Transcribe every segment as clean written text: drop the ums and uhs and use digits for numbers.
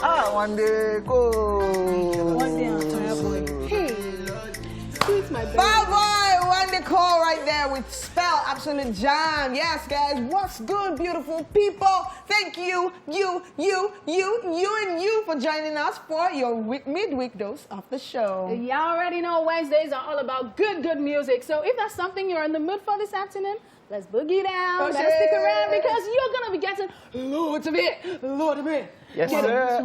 One day, go. One day, I'm Hey, it's my baby. Bye bye. One day call right there with spell absolute jam. Yes, guys. What's good, beautiful people? Thank you, you, and you for joining us for your midweek dose of the show. Y'all already know Wednesdays are all about good music. So if that's something you're in the mood for this afternoon, let's boogie down. Better stick around because you're gonna be getting loads of it. Yes, sir.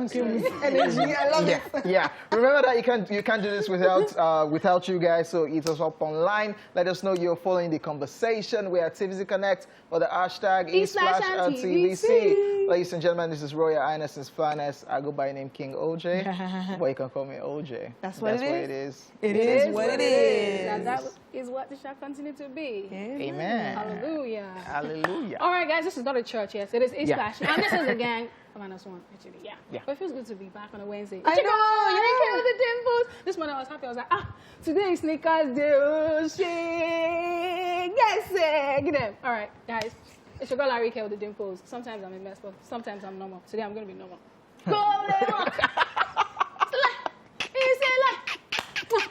Energy, I love it. Yeah. Remember that you can't do this without you guys. So hit us up online. Let us know you're following the conversation. We're at TVC Connect for the hashtag /TVC. Ladies and gentlemen, this is Royal Highness and Finest. I go by the name King OJ, but you can call me OJ. That's what it is. It is what it is. And that is what the shall continue to be. Amen. Hallelujah. Hallelujah. All right, guys, this is not a church, yes. It is Splash. And this is a gang. Minus one, actually, yeah. But it feels good to be back on a Wednesday. I know, you didn't care with the dimples. This morning I was happy. I was like, today is sneakers day. Oh, shit. Yes, get them. All right, guys. It's your girl Larry K with the dimples. Sometimes I'm a mess, but sometimes I'm normal. Today I'm going to be normal. Go,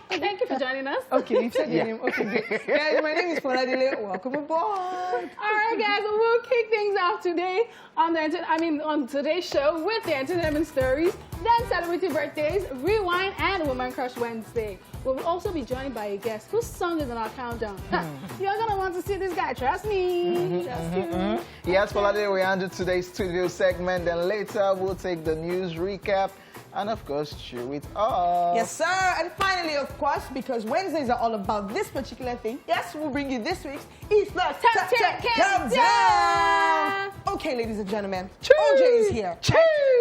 Thank you for joining us. Okay, you said your name. Okay, great. Guys, my name is Foladile. Welcome aboard. All right, guys, we'll kick things off today on today's show with the entertainment stories, then celebrity birthdays, rewind, and Woman Crush Wednesday. We'll also be joined by a guest whose song is on our countdown. You're gonna want to see this guy. Trust me. Trust you. Yes, Foladile, we handle today's studio segment. Then later we'll take the news recap. And of course, chew it up. Yes, sir. And finally, of course, because Wednesdays are all about this particular thing, yes, we'll bring you this week's It's the Top 10 Countdown. Okay, ladies and gentlemen, OJ is here.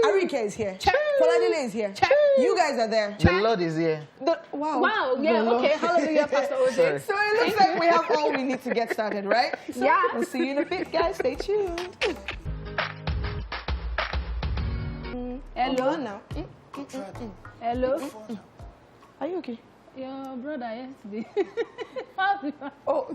Arike is here. Foladile is here. You guys are there. The Lord is here. Wow, yeah, okay. Hallelujah, Pastor OJ. So it looks like we have all we need to get started, right? So yeah. We'll see you in a bit, guys. Stay tuned. Hello. Now. Hello. Are you okay? Your brother yesterday. Oh.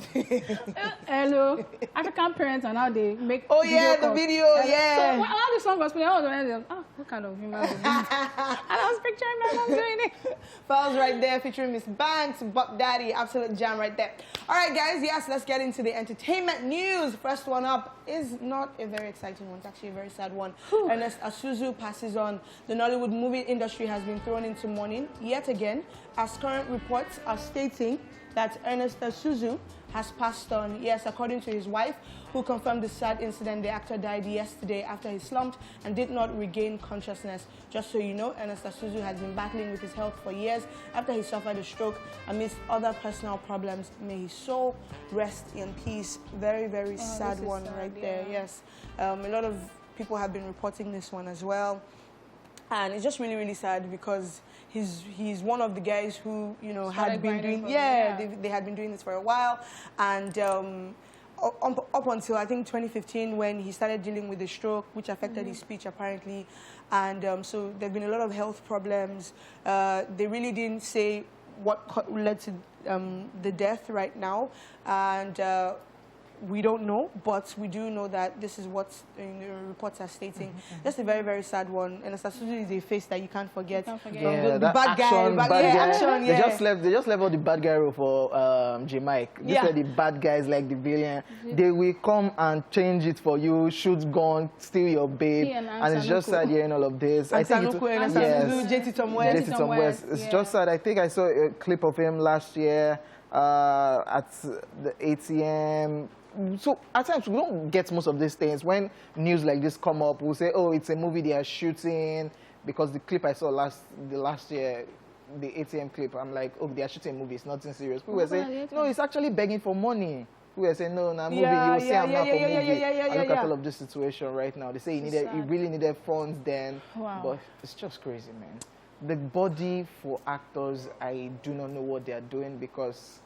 Hello. African parents are now they make. Oh yeah, the video. Yeah. So while the song was playing, I was wondering, what kind of human being? And I was picturing my mom doing it. Files right there featuring Miss Banks, Buck Daddy, absolute jam right there. All right, guys. Yes, let's get into the entertainment news. First one up is not a very exciting one. It's actually a very sad one. Ernest Asuquo passes on. The Nollywood movie industry has been thrown into mourning yet again, as current reports are stating that Ernest Asuquo has passed on. Yes, according to his wife, who confirmed the sad incident, the actor died yesterday after he slumped and did not regain consciousness. Just so you know, Ernest Asuquo has been battling with his health for years after he suffered a stroke amidst other personal problems. May his soul rest in peace. Very, very sad one right there. Yes, a lot of people have been reporting this one as well. And it's just really, really sad because he's one of the guys who, you know, had been doing, they had been doing this for a while. And up until, I think, 2015, when he started dealing with the stroke, which affected his speech, apparently. And so there have been a lot of health problems. They really didn't say what led to the death right now. And we don't know, but we do know that this is what the reports are stating. Just a very, very sad one. And Asuquo is a face that you can't forget. Yeah, the bad guy. They just left all the bad guy role for J-Mike. These are the bad guys, like the villain. They will come and change it for you, shoot gun, steal your babe. And it's just sad hearing all of this. I think JT Tom West. It's just sad. I think I saw a clip of him last year at the ATM. So at times we don't get most of these things. When news like this come up, we'll say, oh, it's a movie they are shooting, because the clip I saw last year, the ATM clip, I'm like, oh, they are shooting a movie, it's nothing serious. People were saying, no, it's actually begging for money. People were saying, no, movie, you'll say I'm not for movie. I look at all of this situation right now. They say he really needed funds then, but it's just crazy, man. The body for actors, I do not know what they are doing, because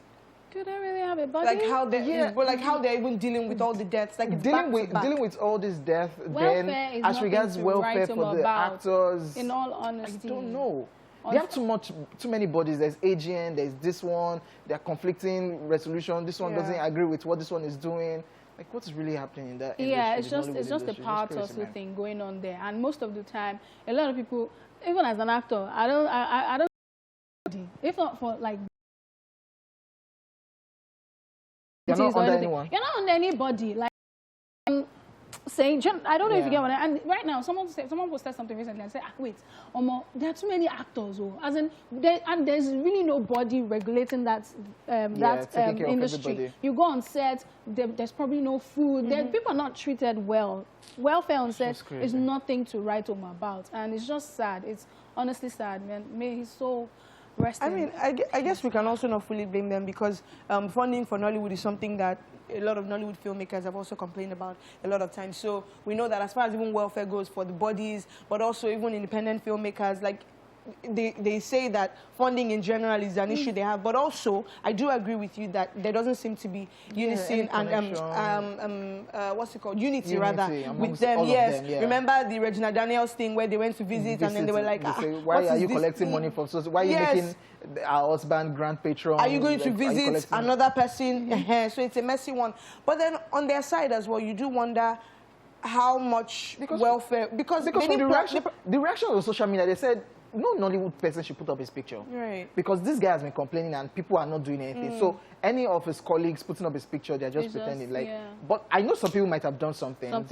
do they really have a body? Like how they, like how they're even dealing with all the deaths, like dealing with all this death. Then, as regards welfare for the actors, in all honesty, I don't know. They have too many bodies. There's AGN, there's this one. They're conflicting resolution. This one doesn't agree with what this one is doing. Like, what is really happening in that industry? Yeah, it's just Nollywood the power industry? It's tussle crazy, man. thing going on there, and most of the time, a lot of people, even as an actor, I don't, if not for like. You're not or under anything. anyone. You're not under anybody. Like saying, I don't know if you get what I. And right now, someone posted something recently and said, wait, Omo, there are too many actors. Oh, as in, there's really nobody regulating that taking care of industry. everybody. You go on set, there's probably no food. People are not treated well. Welfare on set is nothing to write home about, and it's just sad. It's honestly sad, man. May his soul rest. I mean, I guess we can also not fully blame them because funding for Nollywood is something that a lot of Nollywood filmmakers have also complained about a lot of times. So we know that as far as even welfare goes for the bodies, but also even independent filmmakers, like they say that funding in general is an issue they have. But also, I do agree with you that there doesn't seem to be unison and what's it called? Unity rather with them. Yes. Them, yeah. Remember the Regina Daniels thing where they went to visit and then they were like, why are you collecting money from? So why are you making our husband grand patron? Are you going to visit another person? So it's a messy one. But then on their side as well, you do wonder how much welfare because the reaction on social media, they said no Nollywood person should put up his picture. Right. Because this guy has been complaining and people are not doing anything. So any of his colleagues putting up his picture, they're just pretending. But I know some people might have done something but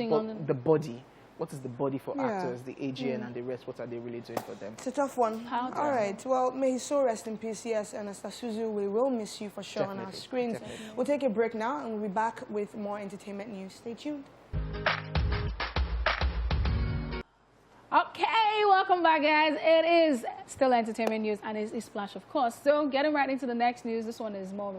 the body. What is the body for actors, the AGN and the rest? What are they really doing for them? It's a tough one. All right. Well, may his soul rest in peace. Yes, and Asuquo, we will miss you for sure on our screens. We'll take a break now and we'll be back with more entertainment news. Stay tuned. Okay, welcome back, guys. It is still entertainment news, and it's Splash, of course. So, getting right into the next news. This one is more,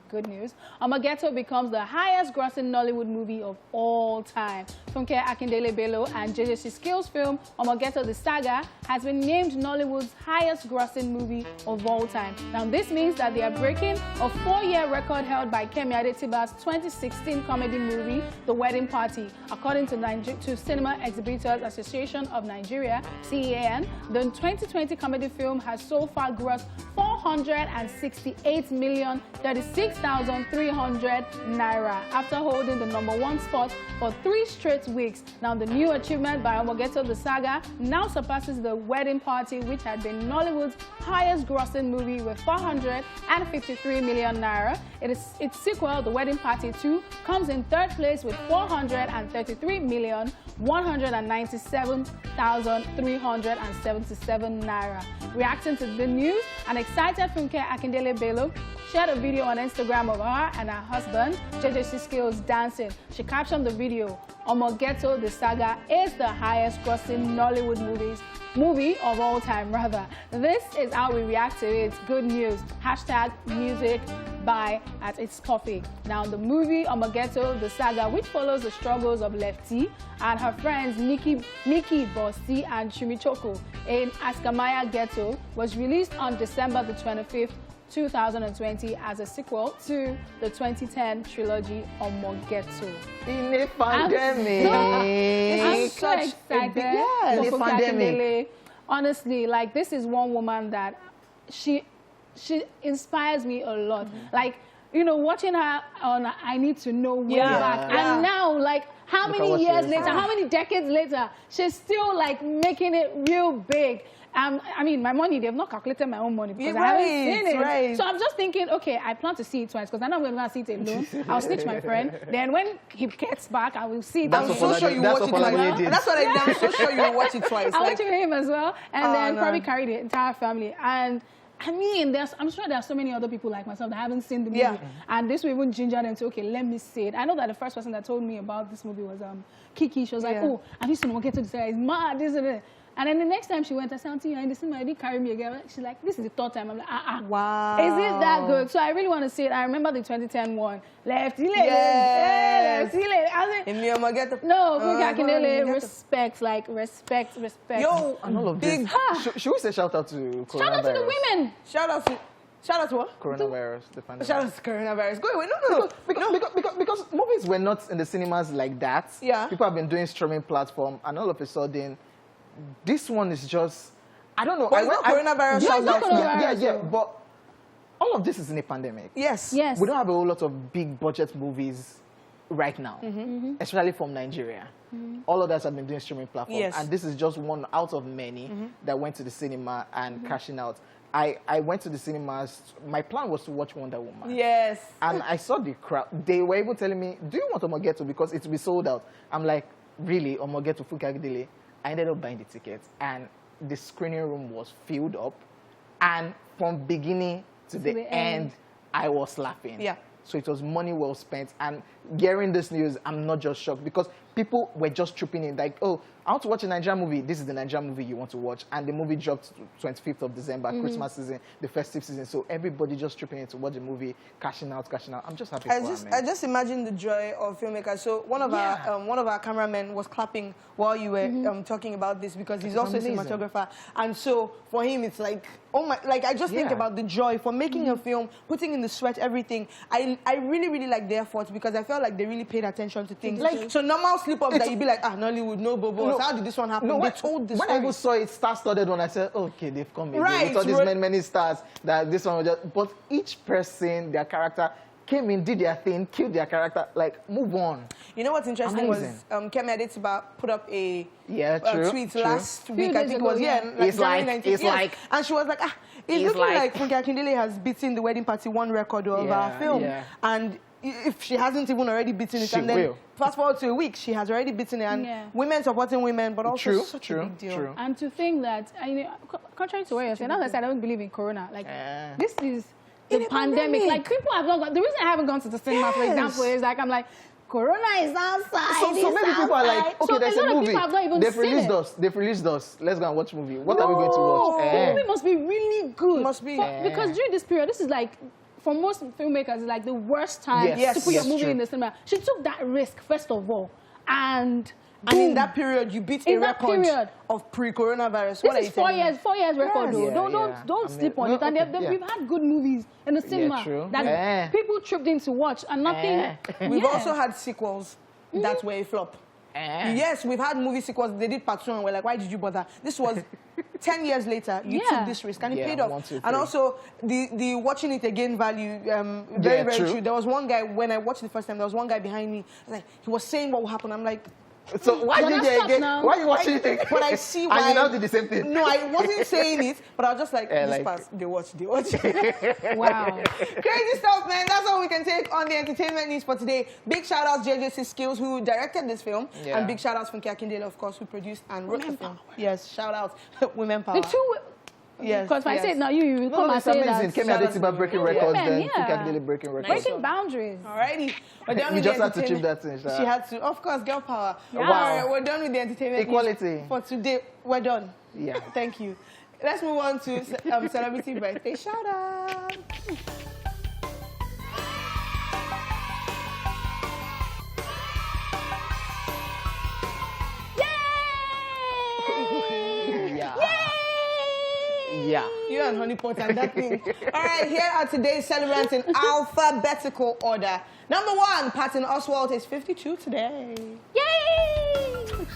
good news. Armageddo becomes the highest-grossing Nollywood movie of all time. Funke Akindele Bello and JJ Skill's film Armageddo: The Saga has been named Nollywood's highest-grossing movie of all time. Now, this means that they are breaking a 4-year record held by Kemi Adetiba's 2016 comedy movie, The Wedding Party. According to Cinema Exhibitors Association of Nigeria, CEAN, the 2020 comedy film has so far grossed 468,036,300 naira after holding the #1 spot for 3 straight weeks. Now, the new achievement by Armageddo: The Saga now surpasses The Wedding Party, which had been Nollywood's highest-grossing movie with 453 million naira. Its sequel, The Wedding Party 2, comes in 3rd place with 433,197,377 naira. Reacting to the news, an excited Funke Akindele Bello shared a video on Instagram of her and her husband, JJ Skills, dancing. She captioned the video, Armageddo: The Saga is the highest-grossing Nollywood movie of all time, rather. This is how we react to it. Good news. #music by at its coffee. Now, the movie Armageddo: The Saga, which follows the struggles of Lefty and her friends Nikki, Bosti, and Chimichoko in Askamaya Ghetto, was released on December the 25th, 2020 as a sequel to the 2010 trilogy Armageddo. In a pandemic. I'm so excited in a pandemic. Honestly, like, this is one woman that she inspires me a lot. Like, watching her on I Need to Know way back. And now, like, how many years later, how many decades later, she's still, like, making it real big. I mean, my money, they've not calculated my own money because I haven't seen it. Right. So I'm just thinking, okay, I plan to see it twice because I know I'm going to see it alone. I'll snitch my friend. Then when he gets back, I will see it. I'm so sure you watch it twice. That's what I did. I'm so sure you will watch it twice. I'll watch it with him as well. And then probably carry the entire family. And I mean, I'm sure there are so many other people like myself that haven't seen the movie. Yeah. And this will even ginger them to, okay, let me see it. I know that the first person that told me about this movie was Kiki. She was like, oh, have you seen Armageddo: The Saga? It's mad, isn't it? And then the next time she went, I said, Auntie, you're in the cinema, you didn't carry me again. She's like, this is the 3rd time. I'm like, Wow. Is it that good? So I really want to see it. I remember the 2010 one. Lefty lady. Yes. Lefty lady. No, Funke Akindele, respect. Yo, and all of this. Should we say shout out to coronavirus? Shout out to the women. Shout out to what? Coronavirus, the pandemic. Shout out to coronavirus. Go away. No. Because movies were not in the cinemas like that. Yeah. People have been doing streaming platform, and all of a sudden, this one is just, I don't know. But it's not coronavirus. Yeah, but all of this is in a pandemic. Yes. We don't have a whole lot of big budget movies right now, especially from Nigeria. All others have been doing streaming platforms, Yes. and this is just one out of many that went to the cinema and cashing out. I went to the cinemas. My plan was to watch Wonder Woman. Yes. And I saw the crowd. They were even telling me, do you want Armageddo? Because it will be sold out. I'm like, really? Armageddo Fukagidele? I ended up buying the tickets. And the screening room was filled up. And from beginning to the end, I was laughing. Yeah. So it was money well spent. And hearing this news, I'm not just shocked because people were just trooping in like, oh, I want to watch a Nigerian movie. This is the Nigerian movie you want to watch. And the movie dropped 25th of December, Christmas season, the festive season. So everybody just trooping in to watch the movie, cashing out. I'm just happy for her, man. I just imagine the joy of filmmakers. So one of our cameramen was clapping while you were talking about this because he's also amazing. a cinematographer. And so for him, it's like, oh my, like I just think about the joy for making a film, putting in the sweat, everything. I really, really like their efforts because I felt like they really paid attention to things. Like, so normal slip-ups that you'd be like, Nollywood, no bobo. How did this one happen? They told this when I even saw it star-studded one, I said, okay, they've come in. Right, With all these many stars that this one was just, but each person, their character, came in, did their thing, killed their character, like, move on. You know what's interesting Amazing. was Kemi Adetiba put up a tweet true. last week. I think it was, It's like, and she was like, it's looking like Funke Akindele has beaten the Wedding Party 1 record of our film. Yeah. And if she hasn't even already beaten it, She and then will. fast forward to a week, she has already beaten it. And women supporting women, but also such a big deal. True. And to think that, contrary to what you're saying, as I said, I don't believe in Corona. Like, this is the pandemic. Like, people have not gone. The reason I haven't gone to the cinema, for example, is like, I'm like, Corona is outside. So many people are like, okay, so there's a a lot of movie. people have not even They've seen released it. us. They've released us. Let's go and watch movie. What are we going to watch? The movie must be really good. Must be. Because during this period, this is like, for most filmmakers, it's like the worst time to put your movie in the cinema. She took that risk, first of all. And in that period, you beat a record of pre-coronavirus. This is 4 years record, though. Don't sleep on it. And we've had good movies in the cinema that people tripped in to watch, and nothing. We've also had sequels that were a flop. Yes, we've had movie sequels. They did part 2 and we're like, why did you bother? This was 10 years later. You took this risk and it paid off. 1, 2, 3. And also the watching it again value, very true. There was one guy, when I watched it the first time, there was one guy behind me. Like, he was saying what will happen. I'm like, so why did you again? Why are you watching it again? But I see why. And you now did the same thing. No, I wasn't saying it, but I was just like, this part, they watch. Wow. Crazy stuff, man. That's all we can take on the entertainment news for today. Big shout outs JJC Skills, who directed this film. And big shout outs from Funke Akindele, of course, who produced and wrote the film. Yes, shout outs. Women power. The two. Yes. Because if I say it now, you come and say that. Kemi Adetiba breaking records, then Funke Akindele breaking records. Breaking boundaries. Alrighty. We're done You with just the had to chip entertainment. that in. She had to. Of course, girl power. Yeah. Wow. Alright, we're done with the entertainment Equality. news for today. We're done. Yeah. Thank you. Let's move on to celebrity birthday shout out. Yeah. You and Honeypot and that thing. All right, here are today's celebrants in alphabetical order. Number 1, Patton Oswalt is 52 today. Yay!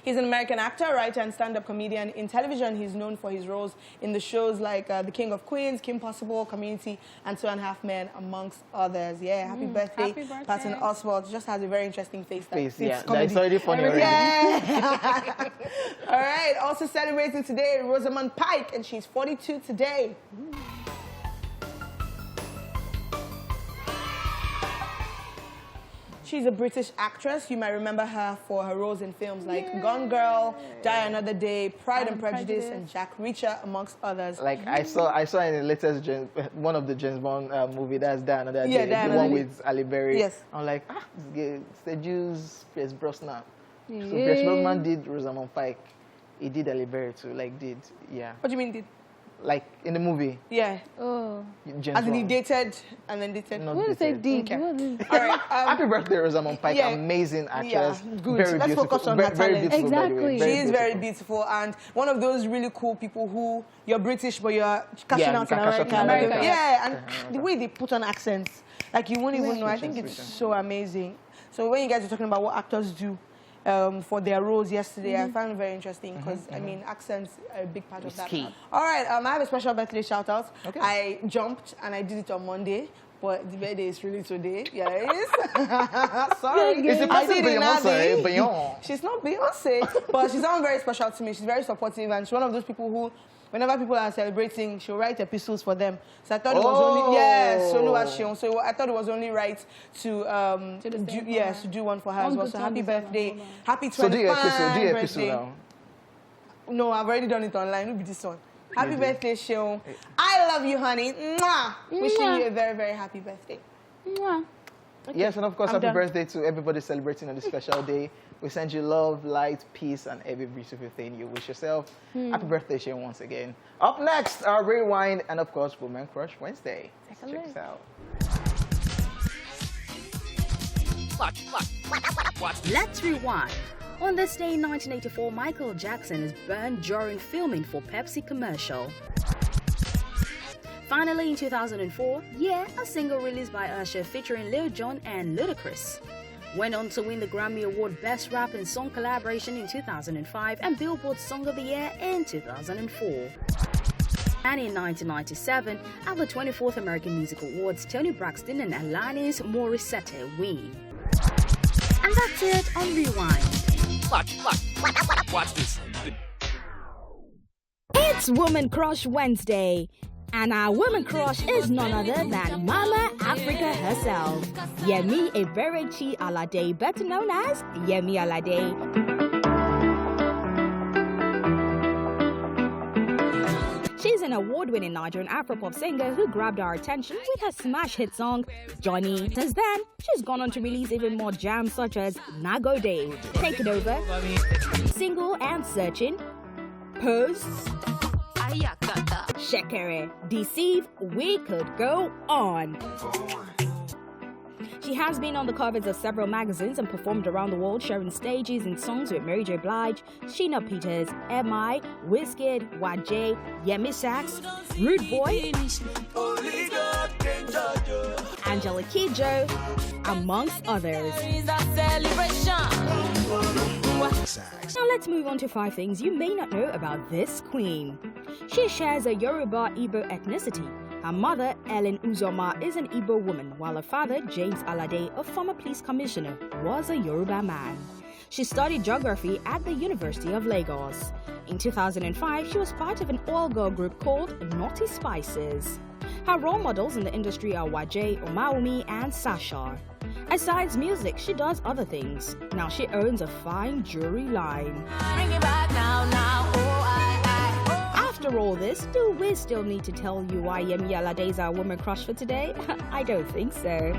He's an American actor, writer, and stand-up comedian. In television, he's known for his roles in the shows like The King of Queens, Kim Possible, Community, and 2.5 Men, amongst others. Yeah, happy birthday, Patton Oswalt. Just has a very interesting face. It's already funny already. Yeah. All right, also celebrating today, Rosamund Pike, and she's 42 today. She's a British actress. You might remember her for her roles in films like Gone Girl, Die Another Day, Pride and Prejudice, and Jack Reacher, amongst others. Like I saw in the latest one of the James Bond movie, that's Die Another Day, Die the one with Ali Berry. Yes. I'm like, it's the Jews, Pierce Brosnan. So Pierce Brosnan did Rosamund Pike. He did Ali Berry too, like yeah. What do you mean did? Like in the movie. Yeah. Oh. James As in he Bond. dated and then dated. Not What did say dated. D? All right. Happy birthday, Rosamund Pike. Amazing actress. Yeah, good. Very Let's beautiful. focus on her Very talent. beautiful, by the way. Exactly. She is very beautiful. beautiful and one of those really cool people who you're British but you're cashing Yeah, out you in can cash out in America. America. Yeah, and the way they put on accents, like you won't even know. I think it's so amazing. So when you guys are talking about what actors do, for their roles yesterday. I found it very interesting because, I mean, accents are a big part of that. Key. All right, I have a special birthday shout-out. Okay. I jumped and I did it on Monday. But the birthday is really today, guys. Sorry. Is the I person did it now, Beyonce? babe. Beyonce. She's not Beyonce, but she's someone very special to me. She's very supportive, and she's one of those people who, whenever people are celebrating, she'll write epistles for them. So I thought it was only, yes, so I thought it was only right to do one for her as well. So happy birthday, happy 25th So do your episode birthday. now. No, I've already done it online. Look at this one. Happy birthday, Sean. I love you, honey. Mwah. Wishing you a very, very happy birthday. Mwah. Okay. Yes, and of course, I'm happy done. birthday to everybody celebrating on this special day. We send you love, light, peace, and every beautiful thing you wish yourself. Happy birthday, Shane, once again. Up next, our Rewind, and of course, Woman Crush Wednesday. Check this out. Let's rewind. On this day in 1984, Michael Jackson is burned during filming for Pepsi commercial. Finally, in 2004, Yeah, a single released by Usher featuring Lil Jon and Ludacris. Went on to win the Grammy Award Best Rap and Song Collaboration in 2005 and Billboard Song of the Year in 2004. And in 1997, at the 24th American Music Awards, Toni Braxton and Alanis Morissette win. And that's it on Rewind. Watch this. It's Woman Crush Wednesday, and our woman crush is none other than Mama Africa herself, Yemi Eberechi Alade, better known as Yemi Alade. She's an award-winning Nigerian Afropop singer who grabbed our attention with her smash hit song, Johnny. Since then, she's gone on to release even more jams such as Nagode, Take It Over, Single and Searching, Pose, Shekere, Deceive, we could go on. She has been on the covers of several magazines and performed around the world, sharing stages and songs with Mary J. Blige, Sheena Peters, M.I., Wizkid, YJ, Yemi Sax, Rude Boy, Angela Kidjo, amongst others. Now let's move on to 5 things you may not know about this queen. She shares a Yoruba Igbo ethnicity. Her mother, Ellen Uzoma, is an Igbo woman, while her father, James Alade, a former police commissioner, was a Yoruba man. She studied geography at the University of Lagos. In 2005, she was part of an all-girl group called Naughty Spices. Her role models in the industry are Waje, Omaumi, and Sasha. Aside music, she does other things. Now she owns a fine jewelry line. After all this, do we still need to tell you why Yemi Alade is our woman crush for today? I don't think so.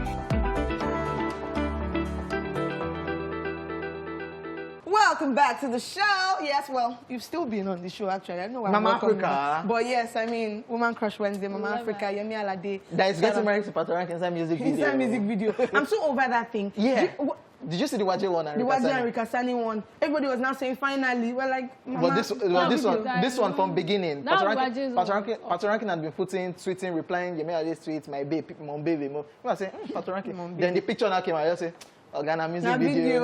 Welcome back to the show. Yes, well, you've still been on the show, actually. I don't know why Mama I'm welcome Africa. you. But yes, I mean, Woman Crush Wednesday, Mama Africa, Yemi Alade. That is getting married to Patorank inside music video. Inside music video. I'm so over that thing. Yeah. Did you see the Waje one? The Waje and Rikasani one. Everybody was now saying, finally. We're like, Mama. But this one from beginning. That Waje's one. Oh. had been tweeting, replying, Yemi Alade's tweets, my baby, mom baby. I was saying, Patorank. Then the picture now came out. I just say, Organa music video.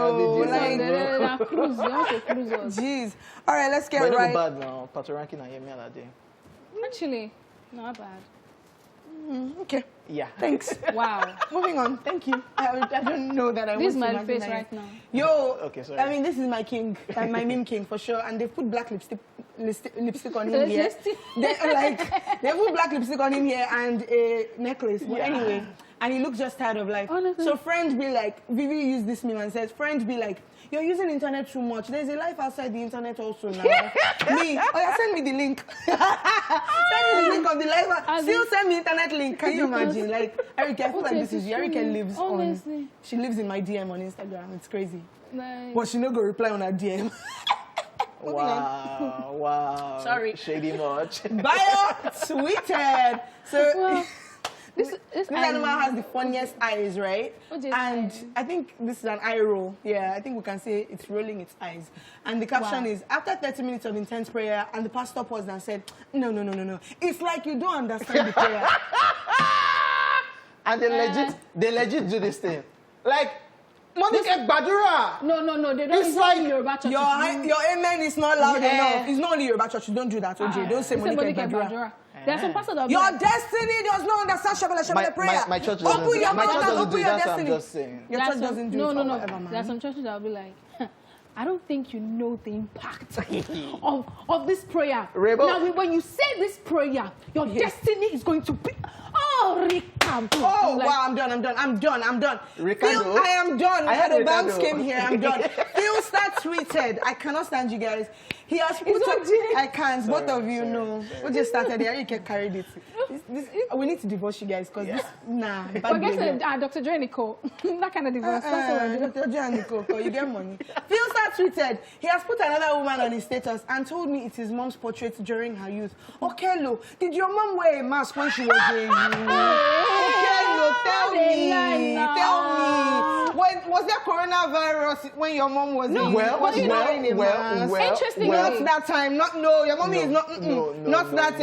Jeez. All right, let's get but right. But bad now, Patorank and Yemi Alade. Actually, not bad. Okay. Yeah. Thanks. Wow. Moving on. Thank you. I don't know that I This is want to my face imagine right now. Yo. Okay, sorry. I mean, this is my king, my meme king for sure. And they put black lipstick on him here. They put black lipstick on him here and a necklace. But anyway, and he looks just tired of life. Honestly. So friends be like, Vivi used this meme and says, friends be like, you're using internet too much. There's a life outside the internet also now. Me, send me the link. Send me the link of the life. Still send me internet link. Can you imagine? Like, Erica, I feel like this is you. Erica lives on. She lives in my DM on Instagram. It's crazy. Nice. But she no go reply on her DM. Wow. Sorry. Shady much. Bio tweeted. So. Well, this animal has the funniest eyes, right? And I think this is an eye roll. Yeah, I think we can say it's rolling its eyes. And the caption is, after 30 minutes of intense prayer, and the pastor paused and said, no. It's like you don't understand the prayer. And they legit do this thing. Like, Monica Badura. No, they don't. It's It's like like Yoruba church. Your amen is not loud Yeah. enough. It's not only Yoruba church. Don't do that, OJ. Don't say Monica Badura. There are some pastors that Your destiny does not understand Shabala prayer. My church doesn't Open do your that. My mouth church and doesn't open do your that, so I'm destiny. just saying. Your church doesn't do it. No. Whatever, man. There are some churches that will be like, I don't think you know the impact of this prayer. Rebel. Now, when you say this prayer, your destiny is going to be. Oh, Ricardo. Oh, Like, wow, I'm done. Ricardo? Phil, I am done. I had The banks Ricardo. came here, I'm done. Phil Star tweeted, I cannot stand you guys. He has put not up, Jay. I can't, both of you sorry, know. We just started here, you can carry this. We need to divorce you guys, because this, nah. bad but guess behavior. Dr. Joy Nicole, that kind of divorce. That's what I do. Dr. Joe and Nicole, you get money. Phil Star tweeted, he has put another woman on his status and told me it's his mom's portrait during her youth. Okay, Lo, did your mom wear a mask when she was a youth? Okay, Lo, tell me. When was there coronavirus when your mom was a youth? Was she wearing a mask? Interestingly, Not that time, your mommy is not, not that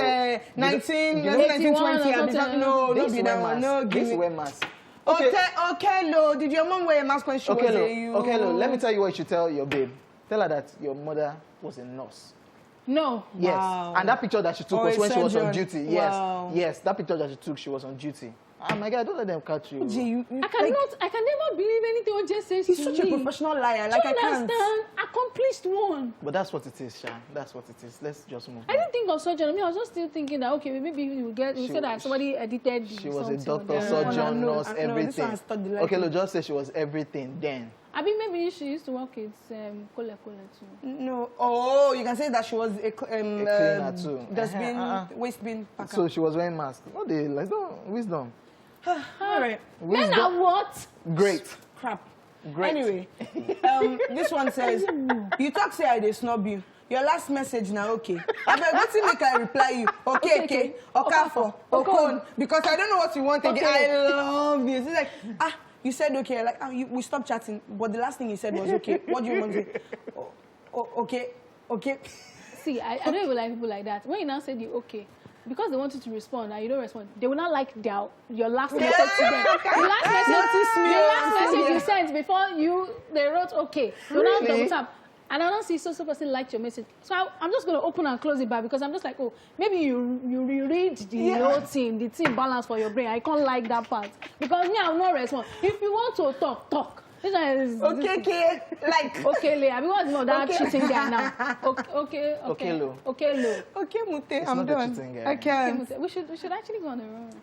1920, I did not know, This be wear that one, mask. no, give This me. wear mask. Okay, Lo, did your mom wear a mask when she was a youth? Okay, Lo, let me tell you what you should tell your babe. Tell her that your mother was a nurse. no. Yes. Wow. And that picture that she took Or was a when she was on surgeon. duty. Yes. Wow. Yes, that picture that she took, she was on duty. Oh my God, don't let them catch you. Gee, I can never believe anything OJ says He's to such me. a professional liar. Do Like, you I can't. understand? Accomplished one. But that's what it is, Sha. That's what it is. Let's just move I on. didn't think of surgeon. I mean, I was just still thinking that, okay, maybe you said that somebody edited She was a something doctor, or the- surgeon, no, nurse, no, this one everything. has studied like Okay, me. Lo, just say she was everything then. I mean, maybe she used to work with Kole too. No. Oh, you can say that she was a cleaner too. dustbin, waste bin packer. So she was wearing mask. No, they like no wisdom. All right. Men are what? Great. Crap. Great. Anyway, this one says, you talk say I dey snub you. Your last message now, okay. I beg, what's it make I reply you? Okay, Okafo, Okon. Because I don't know what you want again. Okay. I love you. It's like, you said okay. Like, we stopped chatting. But the last thing you said was okay. What do you want to say? Okay. See, I don't even like people like that. When you now said you okay, because they want you to respond and you don't respond, they will not like your last message to them. The last message you sent before they wrote okay. They will now Really? double tap. And I don't see so person liked your message. So I'm just going to open and close it back because I'm just like, oh, maybe you reread the whole thing, the team balance for your brain. I can't like that part. Because me, I will not respond. If you want to talk. This one is... Okay. Like... Okay, Lay. I mean, what's more that Okay. cheating guy now? Okay, Lo. Okay, Mute. It's I'm not the done. cheating guy. I can't. We should actually go on the road.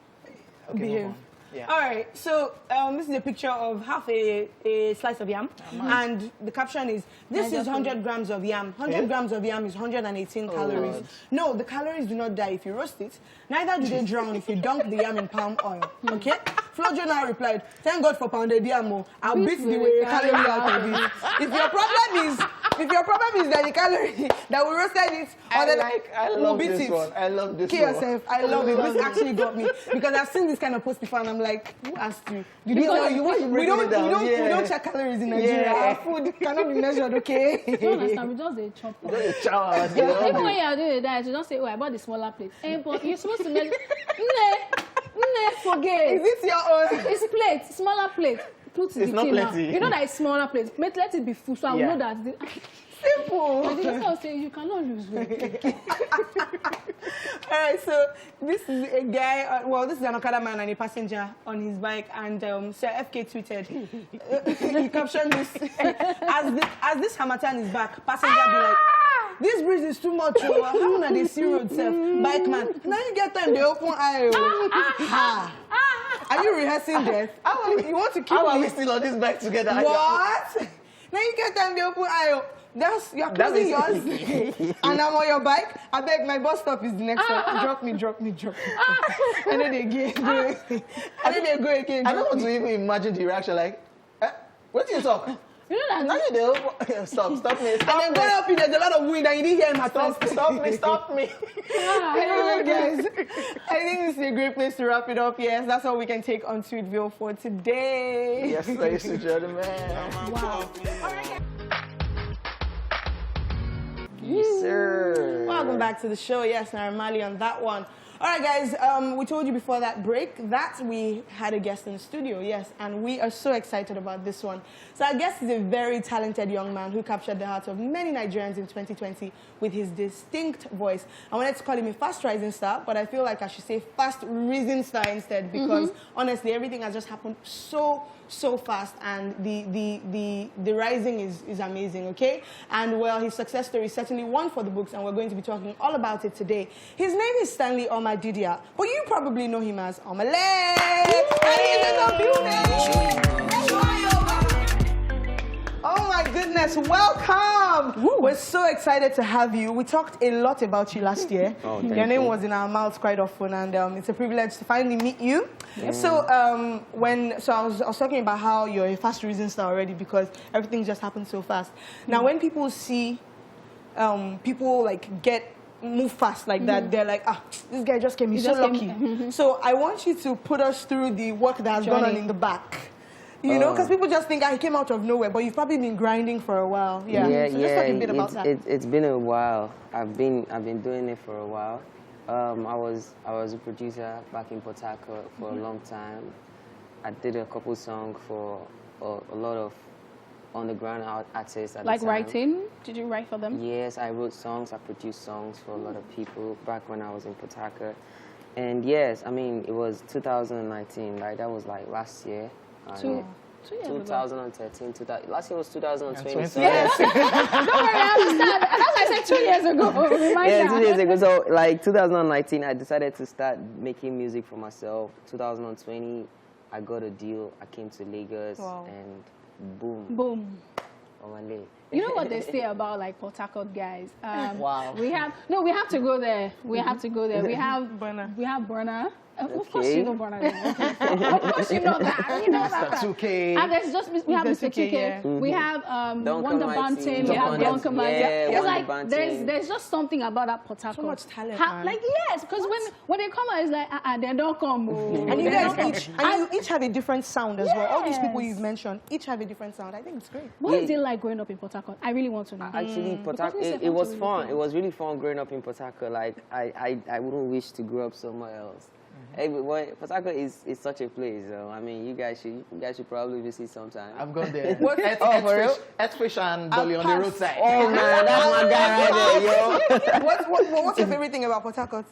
Okay, Behave. move on. Yeah. All right, so this is a picture of half a slice of yam, and the caption is, this is 100 grams of yam. 100 grams of yam is 118 calories. Lord. No, the calories do not die if you roast it. Neither do they drown if you dunk the yam in palm oil, okay? Flojo now replied, thank God for pounded yam, oh. I'll beat the way calorie out of it. If your problem is that the calorie, that we roasted it, I we'll love beat this it. one. I love this Kill one. yourself. I love it. This actually got me because I've seen this kind of post before, and I'm like, who asked you? Did you tell you? you We break it down, we don't check calories in Nigeria. Yeah. Our food cannot be measured. Okay. You don't understand, we just a chop. Just a shower. Even when you are doing that, you don't say, oh, I bought the smaller plate. But you're supposed to measure. Forget. Is it your own? It's plate, smaller plate. Put It's the not thing now. plenty. You know that it's smaller plate. Let it be full, so I will Yeah. know that. Simple. But the person say you cannot lose weight. All right, so this is a guy, this is an Okada man and a passenger on his bike, and Sir FK tweeted, he captioned this, as this Hamatan is back, passenger be like, this breeze is too much, oh, how na they see road self, bike man, now you get time, they open eye, oh. Are you rehearsing death? You want to kill How are me? we still on this bike together? What? Now you get time, they open eye, oh. You're closing yours, and I'm on your bike. I beg, my bus stop is the next one. Drop me. And then they go again. I don't want to even imagine the reaction. Like, what do you talk? You know that? Now you do. Stop me. And then go up, there's a lot of wind, and you didn't hear my Stop me. Anyway, guys, I think this is a great place to wrap it up. Yes, that's all we can take on Tweetville for today. Yes, ladies and gentlemen. Wow. Yes, sir. Welcome back to the show. Yes, Malay on that one. All right, guys, we told you before that break that we had a guest in the studio, yes, and we are so excited about this one. So our guest is a very talented young man who captured the hearts of many Nigerians in 2020 with his distinct voice. I wanted to call him a fast rising star, but I feel like I should say fast rising star instead because honestly, everything has just happened so fast, and the rising is amazing, okay? And well, his success story is certainly one for the books, and we're going to be talking all about it today. His name is Stanley Omah, but you probably know him as Omah Lay. And he's in the building. Oh my goodness, welcome! Woo. We're so excited to have you. We talked a lot about you last year. Your name was in our mouths quite often, and it's a privilege to finally meet you. Yeah. So I was talking about how you're a fast rising star already because everything just happened so fast. Now, when people see people like move fast like that, they're like, this guy just came, he's so lucky. So I want you to put us through the work that has gone on in the back. You know, because people just think he came out of nowhere, but you've probably been grinding for a while. Yeah, so just talk a bit about that. It's been a while. I've been doing it for a while. I was a producer back in Port Harcourt for a long time. I did a couple songs for a lot of underground artists at the time. Like writing? Did you write for them? Yes, I wrote songs. I produced songs for a lot of people back when I was in Port Harcourt. And yes, I mean, it was 2019, right? That was like last year. 2 years 2013, last year was 2020. So yes. Don't worry, I understand. That's why I said 2 years ago. Yeah, 2 years ago. So like 2019, I decided to start making music for myself. 2020, I got a deal. I came to Lagos and boom. Boom. Omah Lay. You know what they say about like Port Harcourt guys? Wow. We have to go there. We have to go there. We have Burner. Of course you know Burner. Of course you know that. You know that. 2K. And there's just we have Mr. 2K. We have Wonder Bunting. We have Duncan Martin. It's like there's just something about that Port Harcourt. So much talent, Like yes, because when they come out, it's like they don't come. And you guys each have a different sound as well. All these people you've mentioned each have a different sound. I think it's great. What is it like growing up in Port Harcourt? I really want to know. Actually, Port Harcourt, it was fun. It was really fun growing up in Port Harcourt. Like I wouldn't wish to grow up somewhere else. Hey, Port Harcourt is such a place. So, I mean, you guys should probably visit sometime. I've gone there. Fish and dolly on the roadside. Oh man, that's my guy right there, yo. What's your favorite thing about Port Harcourt?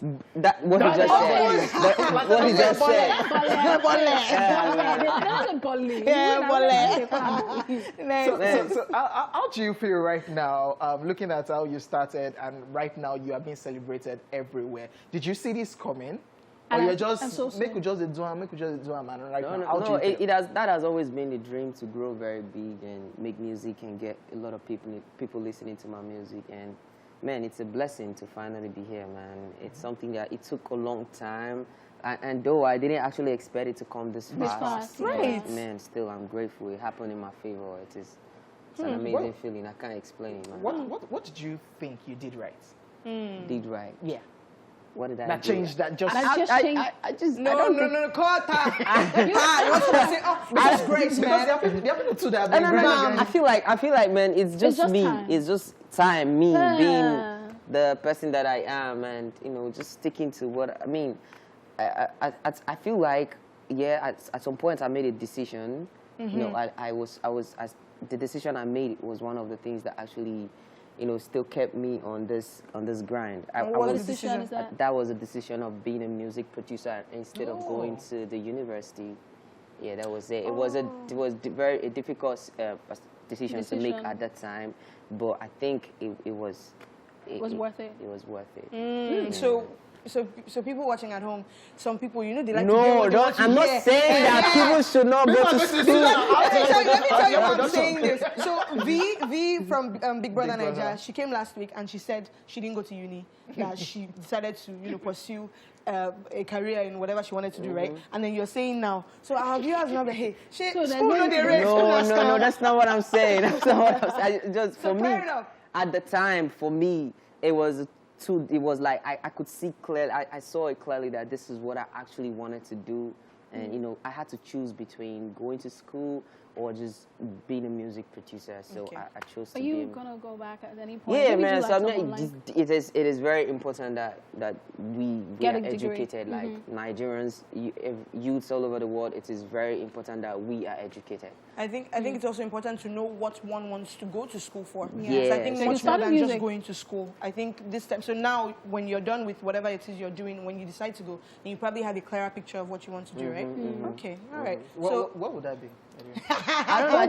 What he just said. What he just said. So how do you feel right now, looking at how you started and right now you are being celebrated everywhere? Did you see this coming? Or you're just, make you just do it, and right now, how do you feel? That has always been the dream, to grow very big and make music and get a lot of people listening to my music. And man, it's a blessing to finally be here, man. It's something that it took a long time. And though I didn't actually expect it to come this fast. Right. Man, still I'm grateful. It happened in my favor. It's an amazing feeling. I can't explain it, man. What did you think you did right? Did right. Yeah. What did I that do? changed that just I just no, quarter. You want to say, that's great, man. The other two that I feel like, man, it's just me. Time. It's just time, me being the person that I am, and just sticking to what I mean. I feel like, at some point I made a decision. The decision I made was one of the things that actually, still kept me on this grind. What decision is that? That was a decision of being a music producer instead of going to the university. Yeah, that was it. It was a very difficult decision to make at that time, but I think it was worth it. It was worth it. So people watching at home, some people, they like no, to get I'm not saying that people should not go to school. Let me tell you why I'm saying this. So V from Big Brother Niger, she came last week and she said she didn't go to uni. That she decided to pursue a career in whatever she wanted to do, right? And then you're saying now, so our viewers know that, hey, school no the race. No, that's not what I'm saying. That's not what I'm saying. Just for me, at the time, for me, it was like I could see clearly, I saw it clearly that this is what I actually wanted to do. And, you know, I had to choose between going to school or just being a music producer. So I chose to Are be you going to go back at any point? Yeah, Maybe man. do, So like, I'm not, it is very important that we Get are a degree. educated. Like Nigerians, youths all over the world, it is very important that we are educated. I think it's also important to know what one wants to go to school for. Yeah. So I think So you much more started than just music. going to school. I think this time, so now when you're done with whatever it is you're doing, when you decide to go, then you probably have a clearer picture of what you want to do, right? Okay, all right. So What would that be? I don't know. I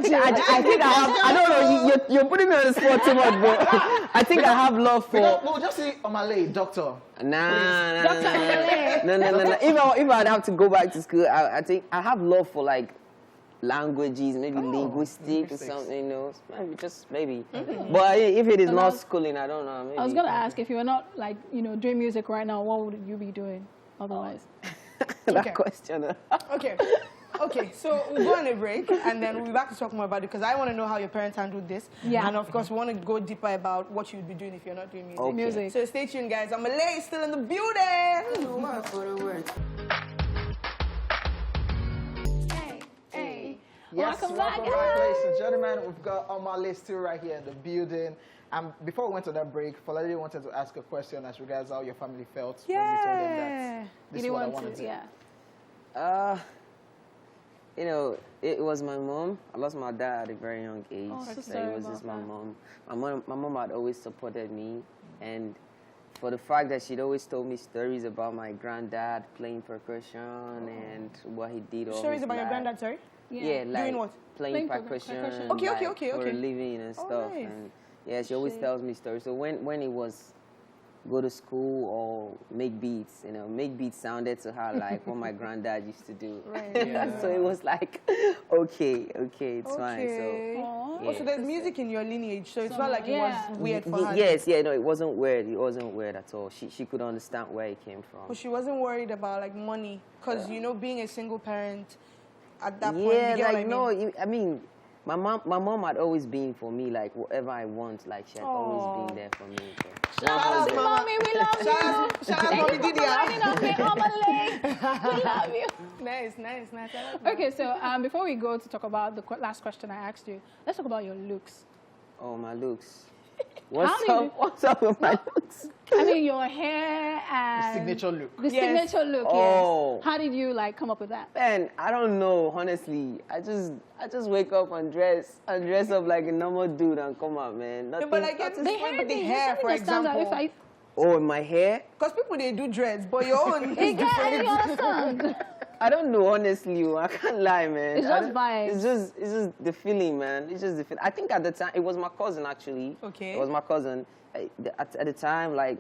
think I have. I don't know. You're putting me on the spot too much, but I think I have love for. We'll just say Omah Lay, doctor. Nah. Dr. Malay. No. If I'd have to go back to school, I think I have love for like languages, maybe linguistics or something, you know, maybe. But if it is not schooling, I don't know. Maybe. I was going to ask, if you were not, like, you know, doing music right now, what would you be doing otherwise? That question. Okay, so we'll go on a break and then we'll be back to talk more about it because I want to know how your parents handled this. Yeah. And of course, we want to go deeper about what you'd be doing if you're not doing music. Okay. Music. So stay tuned, guys. Malay is still in the building. Hey. Yes, Welcome back, ladies and gentlemen. We've got Omah Lay still right here in the building. Before we went to that break, Falade wanted to ask a question as regards how your family felt when you told them that this is what I want to do. Yeah. You know, it was my mom. I lost my dad at a very young age. Oh, so So sorry it was just my about mom. My mom had always supported me, and for the fact that she'd always told me stories about my granddad playing percussion and what he did all Stories his about your life. granddad, sorry? Yeah, like Doing what? playing Playing percussion. percussion. Okay, like, okay. For a living and stuff. nice. And yeah, she always tells me stories. So when it was go to school or make beats, you know, make beats sounded to her like what my granddad used to do. Right. So it was like, okay, it's fine. So Aw. Oh, so there's music in your lineage, so it's not like it Yeah. was weird for her. yes, no, it wasn't weird. It wasn't weird at all. She could understand where it came from. But she wasn't worried about like money, because you know, being a single parent at that point. Yeah, You get like what I mean? no, I mean, my mom had always been for me like whatever I want. Like she had always been there for me. So. Shout out to Mommy, we love you. Shout out, Mommy Didi. Reminding us, Omah Lay. We love you. Nice. I like that. Okay, so before we go to talk about the last question I asked you, let's talk about your looks. Oh, my looks. How What's up with my looks? I mean, your hair and Signature look. the Yes. signature look. Oh. Yes. How did you like come up with that? Man, I don't know, honestly. I just wake up and dress up like a normal dude and come out, man. Yeah, Nothing, but like nothing- the hair, the hair, for example. If I, Oh, my hair? Because people they do dreads, but your own is yeah, different. you understand. I don't know, honestly. I can't lie, man. It's I just don't- vibes. It's just the feeling, man. It's just the feeling. I think at the time, it was my cousin, actually. Okay. It was my cousin. At the time, like,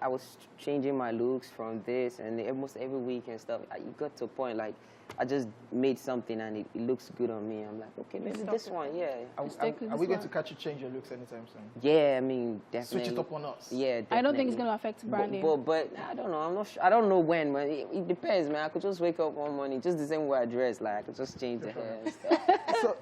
I was changing my looks from this and almost every week and stuff. It got to a point, like, I just made something and it looks good on me. I'm like, okay, maybe this one, yeah. Are we going to catch you change your looks anytime soon? Yeah, I mean, definitely. Switch it up on us. Yeah, definitely. I don't think it's going to affect branding. But I don't know. I'm not sure. I don't know when, man. It depends, man. I could just wake up one morning, just the same way I dress. Like, I could just change the hair and stuff. So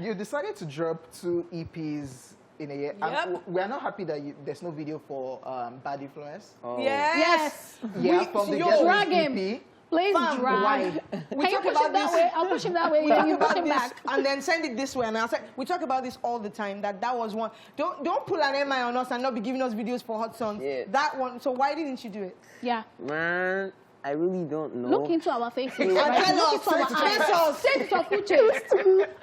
you decided to drop 2 EPs in a year. Yep. And we are not happy that there's no video for Bad Influence. Oh. Yes. Yeah, from the yo, Get drag Rich him. EP. Please Fam, drag. why? We Can you talk push about it that this. way? I'll push him that way. We Yeah, talk you push about him this back. and then send it this way. And I'll say, we talk about this all the time. That was one. Don't pull an MI on us and not be giving us videos for hot songs. Yeah. That one. So why didn't you do it? Yeah. Man, I really don't know. Look into our faces. And right? tell Look us, into our tell eyes. us. Say it to full chest.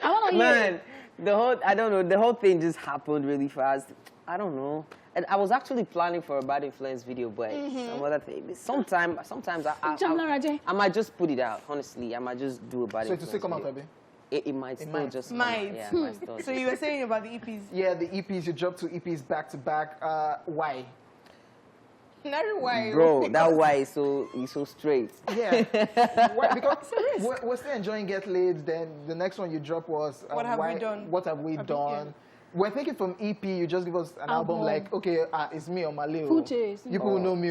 I want to hear it. Man, I don't know, the whole thing just happened really fast. I don't know. And I was actually planning for a Bad Influence video, but some other thing. Sometimes I might just put it out, honestly. I might just do a Bad So Influence to still come out, video. Abi? It might still might. just Might. come out. Yeah, it might still So you were saying about the EPs. Yeah, the EPs, you dropped 2 EPs back to back. Why? Not why. Bro, that why is so straight. Yeah. Why? Because we're still enjoying Get Laid. Then the next one you dropped was What Have We Done? What Have We Done? We're thinking from EP, you just give us an album like, okay, it's me or Malay. Full chase. People will know me.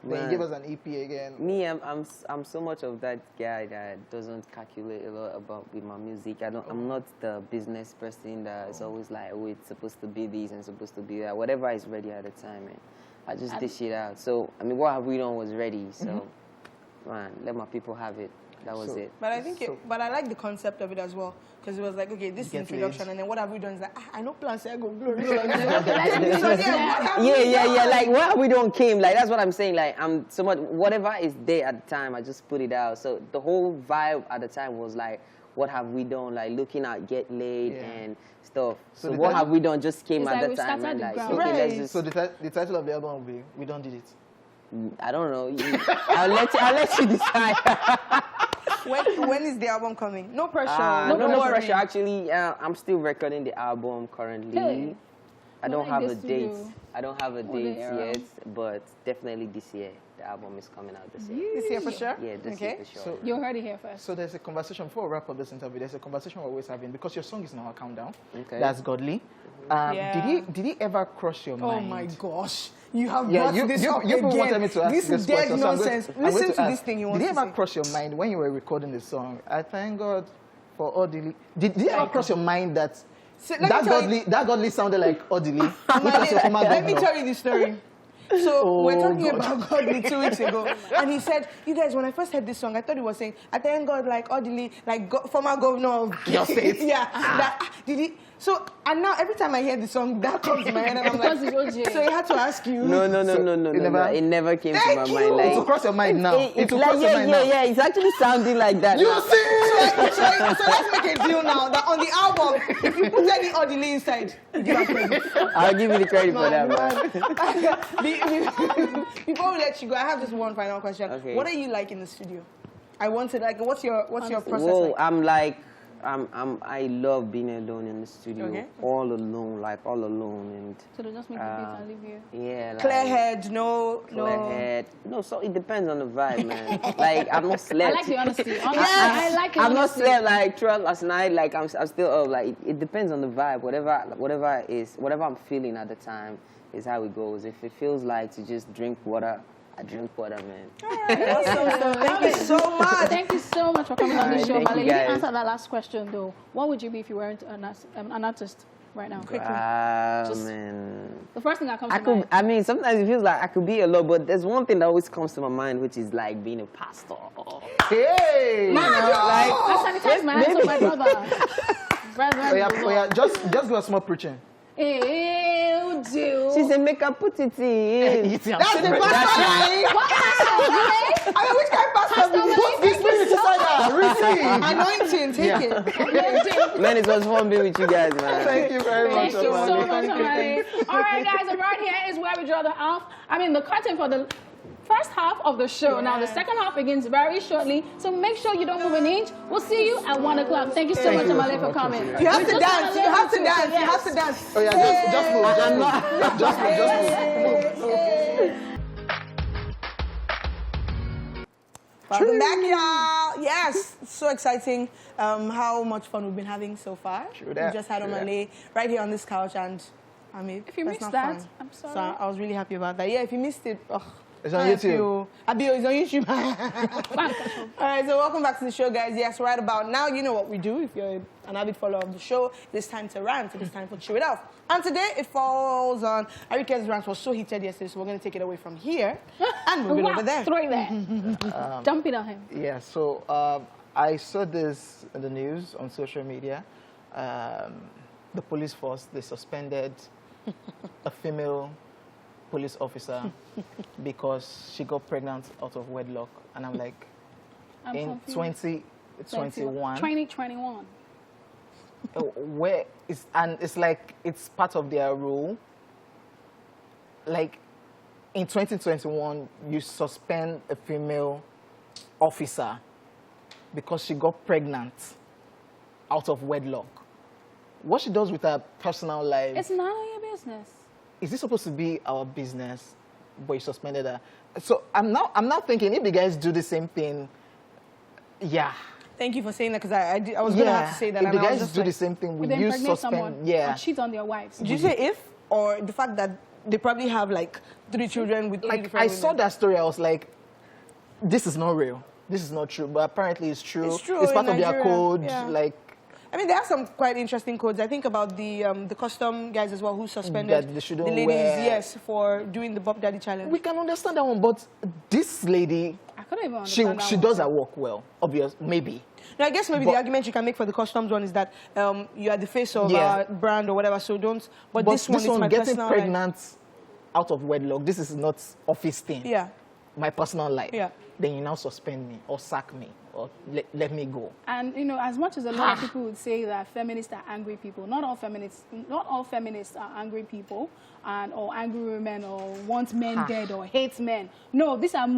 Then you Man. give us an EP again. Me, I'm so much of that guy that doesn't calculate a lot about with my music. I'm not the business person that is always like, oh, it's supposed to be this and supposed to be that. Whatever is ready at the time, man. I just dish it out. So I mean, What Have We Done was ready. So man, let my people have it. That was it. But I think, but I like the concept of it as well. Because it was like, okay, this is Get introduction, laid. and then what have we done? It's like, I know plans, I go blow. Yeah. Like what have we done came. Like that's what I'm saying. Like I'm so much whatever is there at the time, I just put it out. So the whole vibe at the time was like, what have we done? Like looking at Get Laid and stuff. So what have we done just came It's at like the we time. started And the like, ground. okay, let's Right. just. So the title of the album will be "We Don't Did It." I don't know. I'll let you decide. When is the album coming? No pressure. No worry. pressure. Actually, I'm still recording the album currently. Hey. I don't Like have a this date. studio. I don't have a the date era. yet, but definitely this year the album is coming out this year. This year for sure? Yeah, this Okay. year for sure. So- You heard it here first. So there's a conversation before we wrap up this interview. There's a conversation we're always having because your song is now a countdown. Okay. That's godly. Yeah. Did he ever cross your mind? Oh my gosh. You have Yeah, brought this up you again. wanted me to ask this this dead question. So I'm going nonsense. I'm going Listen to ask, this thing you want Did to it ever say. cross your mind when you were recording the song? I thank God for Odili. Did it ever cross your mind that So let me tell you- that godly sounded like Odili? Let me tell you the story. So we're talking God. about Godly 2 weeks ago, and he said, "You guys, when I first heard this song, I thought he was saying, I thank God, like Odili, like former governor of Your state? yeah. Did he? So and now every time I hear the song, that comes to my head, and I'm Because like, it's OJ. so I had to ask you. No. it It never came to Thank my you. mind. It Like, will cross your mind now. It it's will like, cross your mind now. yeah. It's actually sounding like that. You now. see? So let's make a deal now that on the album, if you put any Odili inside, you give us credit. I'll give you the credit for that, man. Before we let you go, I have just one final question. Okay. What are you like in the studio? I wanted like, what's your process Whoa, like? I'm like, I love being alone in the studio, Okay. all alone, and So they just make the beat and leave you. yeah, like, Clear head, no. clear head. No, so it depends on the vibe, man. Like I've not I slept. like the honesty. Honestly, I like the I've not honesty. slept like throughout last night. Like I'm still up. Like it depends on the vibe. Whatever I'm feeling at the time is how it goes. If it feels like to just drink water, I drink water, man. Thank you so much. Thank you so much for coming on the Alright, show, thank you, Malay. Let me guys. answer that last question though. What would you be if you weren't an artist right now? Just- Man. The first thing that comes to mind. I mean, sometimes it feels like I could be a lot, but there's one thing that always comes to my mind, which is like being a pastor. Hey! I sanitize my hands with my brother. Oh yeah, just give us more preaching. Ew, dude. She said, make her put it in. That's the pastor line. What pastor? I mean, which kind of pastor? Put this spirit inside her. Receive. Anointing, take it. Man, it was fun being with you guys, man. Thank you very much. Thank you so Amanda. much, Malay. All right, guys, and right here is where we draw the curtain for the first half of the show. Now, the second half begins very shortly, so make sure you don't move an inch. We'll see you at 1 o'clock. Thank you so much, Malay, for coming. You have to We just dance. You wanna have to listen dance. You yes. have to dance. Oh yeah, just move. Welcome back, y'all. Yes, so exciting. How much fun we've been having so far. True that, We just had true Omah Lay right here on this couch, and I mean, If you that's missed not that, fun. I'm sorry. So I was really happy about that. Yeah, if you missed it, It's on YouTube. Abio, it's on YouTube. All right, so welcome back to the show, guys. Yes, right about now, you know what we do. If you're an avid follower of the show, it's time to rant. It's time for Chew It Off. And today, it falls on Arike's rant was so heated yesterday, so we're going to take it away from here and move it over there. Throw it there. Dump it on him. Yeah, so I saw this in the news on social media. The police force, they suspended a female police officer because she got pregnant out of wedlock. And I'm like, I'm in confused. 2021, 2021. where is, and it's like it's part of their rule. Like in 2021, you suspend a female officer because she got pregnant out of wedlock. What she does with her personal life, It's none of your business. is this supposed to be our business? But you suspended her. So I'm now thinking if the guys do the same thing, yeah. Thank you for saying that, because I was going to have to say that. If and the I was guys just do like, the same thing, Would will they you impregnate suspend? someone Yeah. or cheat on their wives? Did you say if, or the fact that they probably have like 3 children with 3 Like different I saw women? that story, I was like, this is not real. This is not true. But apparently it's true. It's true It's part in of their Nigeria, code. yeah. Like I mean, there are some quite interesting codes. I think about the custom guys as well who suspended That they the shouldn't ladies, wear. yes, for doing the Bob Daddy challenge. We can understand that one, but this lady, I couldn't even she understand that she one. does her work well, obvious, maybe. Now, I guess maybe But- the argument you can make for the customs one is that you are the face of Yeah. a brand or whatever, so don't. But But this one is my getting personal life. pregnant out of wedlock, this is not office thing. Yeah. My personal life. Yeah. Then you now suspend me or sack me or let me go. And you know, as much as a lot of people would say that feminists are angry people, not all feminists are angry people, or angry women, or want men dead, or hate men. No, these are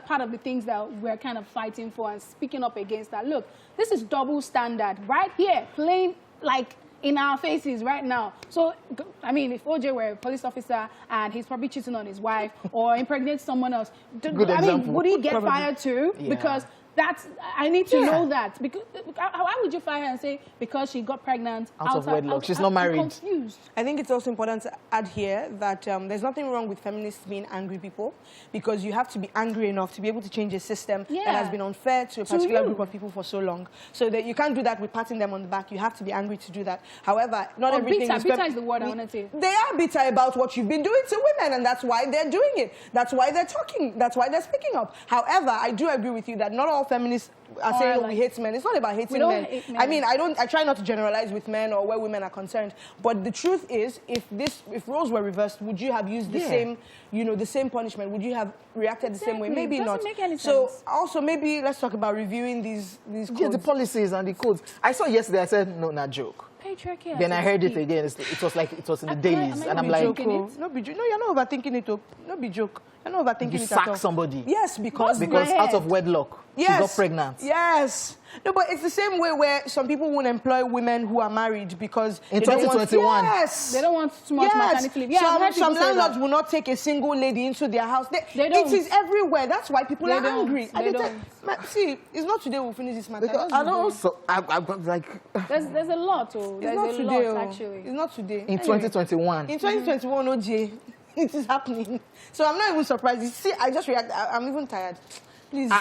part of the things that we're kind of fighting for and speaking up against. That look, this is double standard right here, plain like in our faces right now. So, I mean, if OJ were a police officer and he's probably cheating on his wife or impregnates someone else, Good I example. mean, would he get Probably. fired too? Yeah. Because I need to Yeah. know that. Because why would you fire her and say because she got pregnant Out of wedlock, she's not married. I'm confused. I think it's also important to add here that there's nothing wrong with feminists being angry people, because you have to be angry enough to be able to change a system that Yeah. has been unfair to a To particular you. group of people for so long. So that you can't do that with patting them on the back. You have to be angry to do that. However, not Or everything bitter. is... Bitter is the word I want to say. They are bitter about what you've been doing to women, and that's why they're doing it. That's why they're talking. That's why they're speaking up. However, I do agree with you that not all feminists are saying, oh, we hate men. It's not about hating don't men. hate men. I mean, I try not to generalize with men or where women are concerned. But the truth is, if roles were reversed, would you have used the same, the same punishment? Would you have reacted the same way? Exactly. Maybe Doesn't not. make any So sense. also maybe let's talk about reviewing these codes. Yeah, the policies and the codes. I saw yesterday, I said, no, not joke. Patriarchy. Then I heard it again. again. It was like, it was in the Am I- dailies. am I And I'm be like, joking? Oh, no, be no, you're not overthinking it. Oh. No, be joke. You're not overthinking you it at all. sack somebody. Yes, because Because my out head. of wedlock, yes. she got pregnant. Yes. No, but it's the same way where some people won't employ women who are married because In they don't want- 2021. Yes. They don't want too much maternity leave. Yeah, I've heard some people say landlords that. will not take a single lady into their house. They It don't. is everywhere. That's why people They are don't. angry. They don't. See, it's not today we'll finish this matter. Because I don't, so I'm like, There's a lot, oh. It's There's not a today. lot, Oh. actually. It's not today. in 2021. In 2021, OJ, it is happening. So I'm not even surprised. You see, I just react. I'm even tired. Please.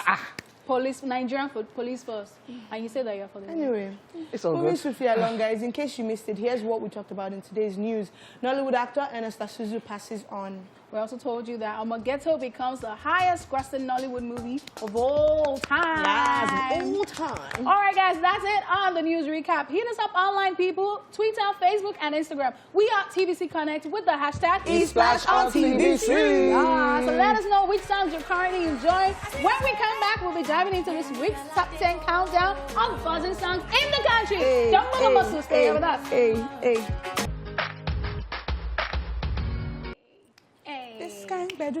Police, Nigerian for police first. And you say that you're for the Anyway, It's all moving good. swiftly along, guys. In case you missed it, here's what we talked about in today's news. Nollywood actor Ernest Asuquo passes on. We also told you that Armageddo becomes the highest grossing Nollywood movie of all time. all time. All right, guys, that's it on the news recap. Hit us up online, people. Twitter, Facebook, and Instagram. We are TVC Connect with the hashtag Esplash on TVC. So let us know which songs you're currently enjoying. When we come back, we'll be diving into this week's top 10 countdown of buzzing songs in the country. Don't move a muscle. Stay here with us. Hey.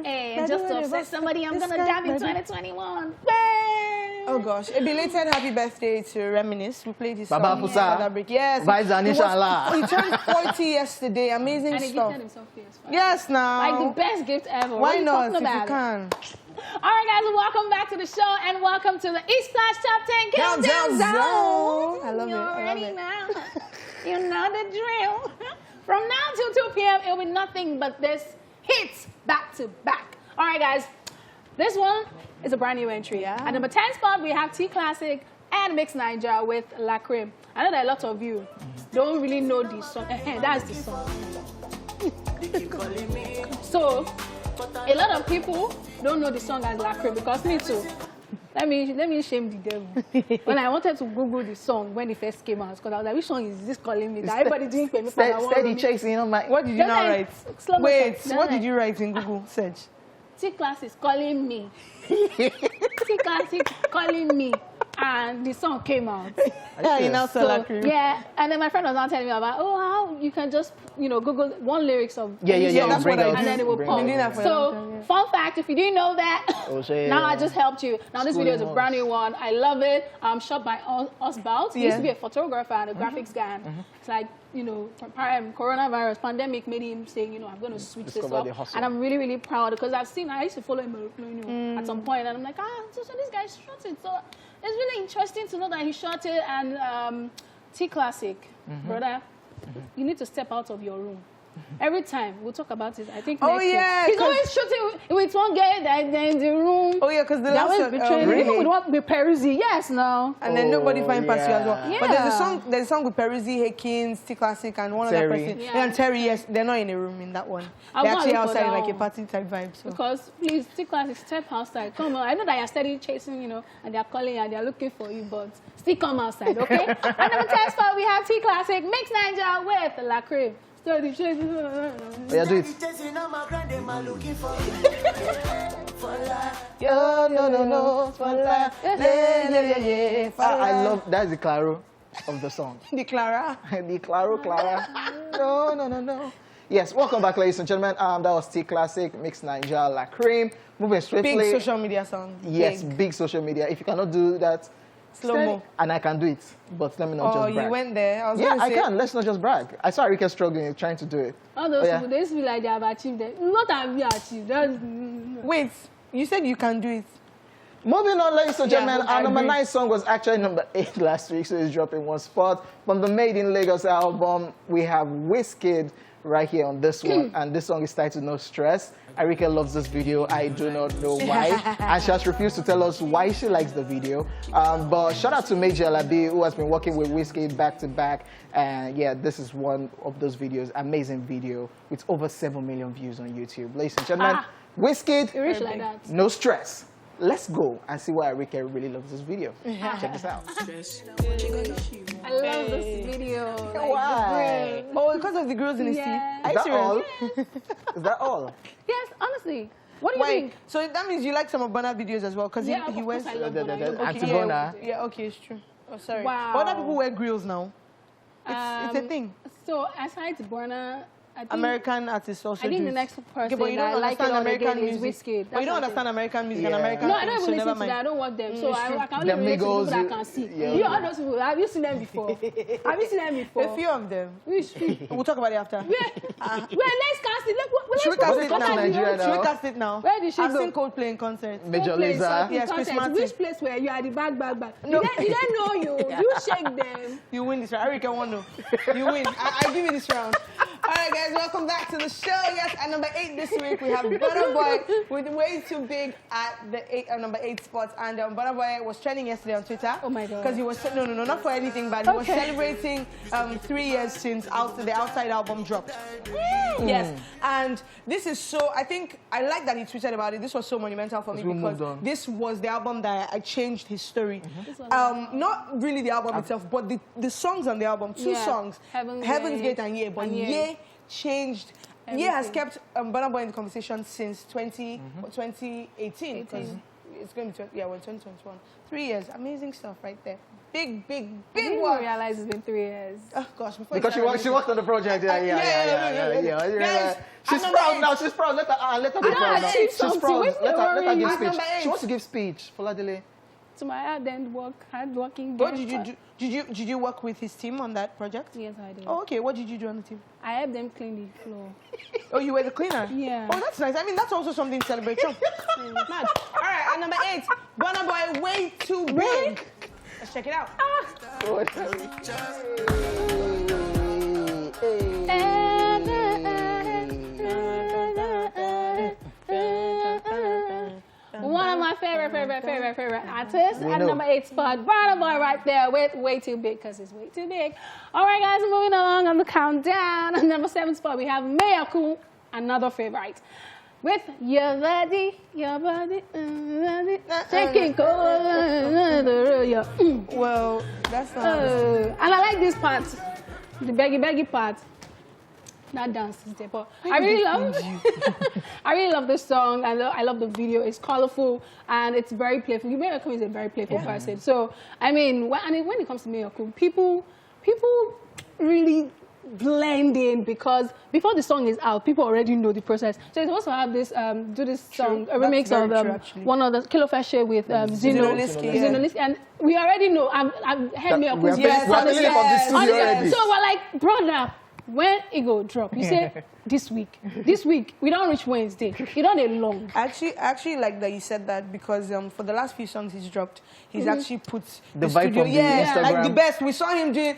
Hey, and just to upset somebody, I'm going to dive in 2021. Bang! Oh gosh, a belated happy birthday to Reminisce. We played his Baba song. Fusa. for that break. Yes. Vibes and He was- inshallah. He turned 40 yesterday. Amazing And he stuff. gifted himself PS5. Yes, now. Like the best gift ever. Why What are you not? talking If you about? can. All right, guys, welcome back to the show and welcome to the East Flash Top 10 Countdown Zone. I love it. You're I love ready it. now. You know the drill. From now till 2 p.m., it'll be nothing but this hits back to back. All right, guys, this one is a brand new entry. Yeah. At number 10 spot, we have T Classic and Mix Nigel with La Creme. I know that a lot of you don't really know this song. That's the song. So, a lot of people don't know the song as La Creme because me too. Let me shame the devil. When I wanted to Google the song when it first came out, because I was like, which song is this calling me? That everybody didn't pay me for that one. Steady chasing, What did you Just now like write? slow motion. Wait, Just what like- did you write in Google search? T Class is calling me. T Class is calling me. And the song came out. Yeah, you now sell La So, Creme. yeah, and then my friend was now telling me about, how you can just, Google one lyrics of any Yeah, song, that's what I do. and then it will Bring pop. Been doing that for a long time, So, yeah. fun fact, if you didn't know that, Oh, shit. now I just helped you. Now this video is a Schooling brand new one. I love it. Shot by Osbout. He used to be Yeah. a photographer and a graphics guy. And it's like, coronavirus pandemic made him say, I'm going to switch this Discover up. the hustle. And I'm really, really proud because I used to follow him at some point, and I'm like, so this guy shot it. So it's really interesting to know that he shot it. And T Classic, brother, you need to step out of your room. Every time we'll talk about it. I think. Oh, next week. yeah, He's 'cause- always shooting with one girl that in the room. Oh yeah, because the That last was one, betraying. really? Even with what with Peruzzi, yes, no. And then nobody find past you as well. Yeah. But there's a song with Peruzzi, Hekins, T Classic, and one other Terry. person. Yeah. And Terry, yes, they're not in a room in that one. I'll They're go actually and look for outside that like a one. party type vibe. So. Because please, T-Classic, step outside. Come on. I know that you're steady chasing, and they're calling you and they're looking for you, but still come outside, okay? And number 10 spot, we have T-Classic, Mix Nigel with La Crib. Steady chasing. Yeah, do it. Yo, no, I love, that's the claro of the song. The Clara. The Clara. No. Yes, welcome back, ladies and gentlemen. That was T-Classic, Mix Nigel, La Cream. Moving swiftly. Big social media song. Yes, big social media. If you cannot do that, Slow-mo. and I can do it, but let me not Oh, just brag. you went there. I was Yeah, gonna I say, can. Let's not just brag. I saw Arike struggling trying to do it. All those Oh, yeah. people, they used to be like they have achieved it. Not have we achieved. Wait, you said you can do it. Moving on, ladies and Yeah, gentlemen, I our number agree. 9 song was actually number 8 last week, so it's dropping one spot. From the Made in Lagos album, we have Wizkid right here on this one, and this song is titled No Stress. Arike loves this video. I do not know why, and she has refused to tell us why she likes the video. But shout out to Major Labi, who has been working with Wizkid back to back, and yeah, this is one of those videos, amazing video with over 7 million views on YouTube. Ladies and gentlemen, Wizkid, You rich like that. No Stress. Let's go and see why Arike really loves this video. Check this out. I love this video. Like, Why? Oh, because of the girls in the Yeah. sea. Is that all? Is that all? Yes, honestly. What do you Wait, think? so that means you like some of Burna videos as well? Because Yeah, he of wears... course I love The- Burna. the- the- Okay. Anti-Burna. Yeah, okay, it's true. Oh, sorry. Wow. But other people wear grills now. It's a thing. So aside Burna, I think American artists also I think do the it. next person Okay, but you that don't I like it understand all American again is music. Wizkid. But you don't That's what I understand American music and Yeah. American No, I don't artists, even so listen never to mind. that. I don't watch them. So it's I true. can The only relate to people Migos, that I can see. yeah. You all those people, have you seen them before? Have you seen them before? A few of them. Which We'll talk about it after. Well, let's cast it. Let's Should we cast it Come to now? Nigeria Should we now. cast it now? Where did she I've go? seen Coldplay in concert. Major Place, Lazer. Yes, Chris concert. Martin. Which place where you are the bag? No. Did they know you? You shake them. You win this round. Erica won no. You win. I give you this round. All right, guys, welcome back to the show. Yes, at number 8 this week, we have Burna Boy with Way Too Big at the number 8 spot. And Burna Boy was trending yesterday on Twitter. Oh, my God. Because he was, no, not for anything bad. He was Okay. celebrating 3 years since the Outside album dropped. Yes, and this is so, I like that he tweeted about it. This was so monumental for me we because moved on. this was the album that I changed his story. Not really the album itself, but the songs on the album, 2 Yeah. songs, Heaven's Gate and Yeah, but and Yeah. Yeah changed. Yeah has Everything. kept Burna Boy in the conversation since 2018. Because it's going to be, 2021. 3 years, amazing stuff right there. Big I didn't one. even realize it's been 3 years. Oh gosh, before Because you start she worked on the project. Yeah. Guys, She's at number proud 8. now. She's proud. Let her be I proud now. achieved She's something. proud. Wait, Let her worry. give At speech. number 8. She wants to give speech. Foladele. To my hardworking. What girl. did you do? Did you work with his team on that project? Yes, I did. Oh, okay. What did you do on the team? I helped them clean the floor. Oh, you were the cleaner? Yeah. Oh, that's nice. I mean, that's also something to celebrate. Sure. Mad. All right, at number 8, Burna Boy, Way Too Big. Let's check it out. One of my favorite artists We at know. number 8 spot. Burna Boy right there with Way Too Big because it's way too big. All right, guys, moving along on the countdown. At number 7 spot, we have Mayaku, another favorite. With your body, taking cold. Well, that's not. And I like this part, the beggy part. That dance is there, but I really love this song. I love the video. It's colorful and it's very playful. Mayorkun is a very playful person. So I mean, when it comes to Mayorkun, people really blend in because before the song is out, people already know the process. So it's also have this do this song, a remix That's of very true, actually. one of the Kilo Fashe with Zino, Zinoleski, and we already know. I've heard Mayorkun's We are feeling it from the studio already. So we're like, brother, when it go drop, you say, this week. This week, we don't reach Wednesday. You don't need long. Actually, like that you said that because for the last few songs he's dropped, he's actually put The vibe studio, from the Instagram. like the best. We saw him doing,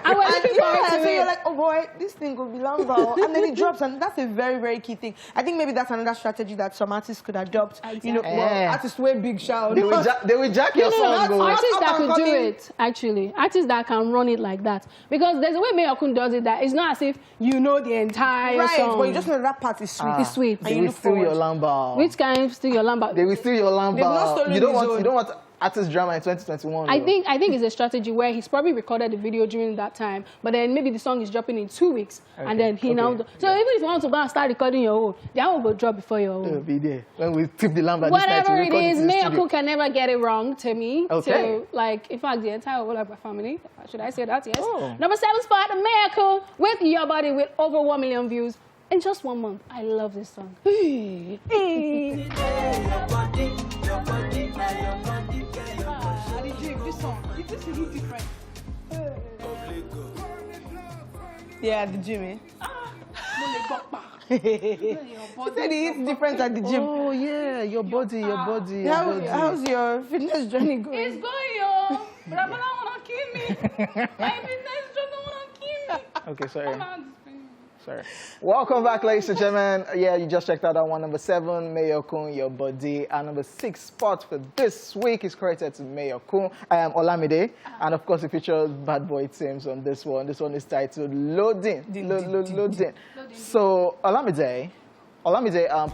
And we're looking forward to so you're it. like, oh boy, this thing will be longer. And then it drops, and that's a very, very key thing. I think maybe that's another strategy that some artists could adopt. You know, well, artists wear big shout. They will jack your song. go. Artists that up and could do coming. it, actually. Artists that can run it like that. Because there's a way Mayorkun does it that it's not as if you know the entire Right, song. but you just know that part is sweet. It's sweet. And They you will look steal your forward. lamba. Which kind of steal your lamba? They will steal your They've not lamba. stolen You don't his own. want artist drama in 2021. I though. think it's a strategy where he's probably recorded the video during that time, but then maybe the song is dropping in 2 weeks, and then he now. So even if you want to go and start recording your own, the album will drop before your They'll own. be there when we tip the lamba. Whatever this it night, we record is, in the studio. Mayorkun can never get it wrong to me. Okay. So, like, in fact, the entire Olaba family. Should I say that? Yes. Oh. Number 7 spot, Mayaku with Your Body with over 1 million views in just 1 month. I love this song. Yeah, the gym, eh? He said he eats different at the gym. Oh yeah, your body, your body, your body. How's your fitness journey going? It's going, yo. But I don't want to kill me. My business don't want to kill me. Okay, sorry. Sorry. Welcome back, ladies and gentlemen. Yeah, you just checked out that one. Number 7, Mayorkun, Your Body. And number 6 spot for this week is credited to Mayorkun. I am Olamide. And of course, it features Bad Boy Teams on this one. This one is titled Loading. Loading. So, Olamide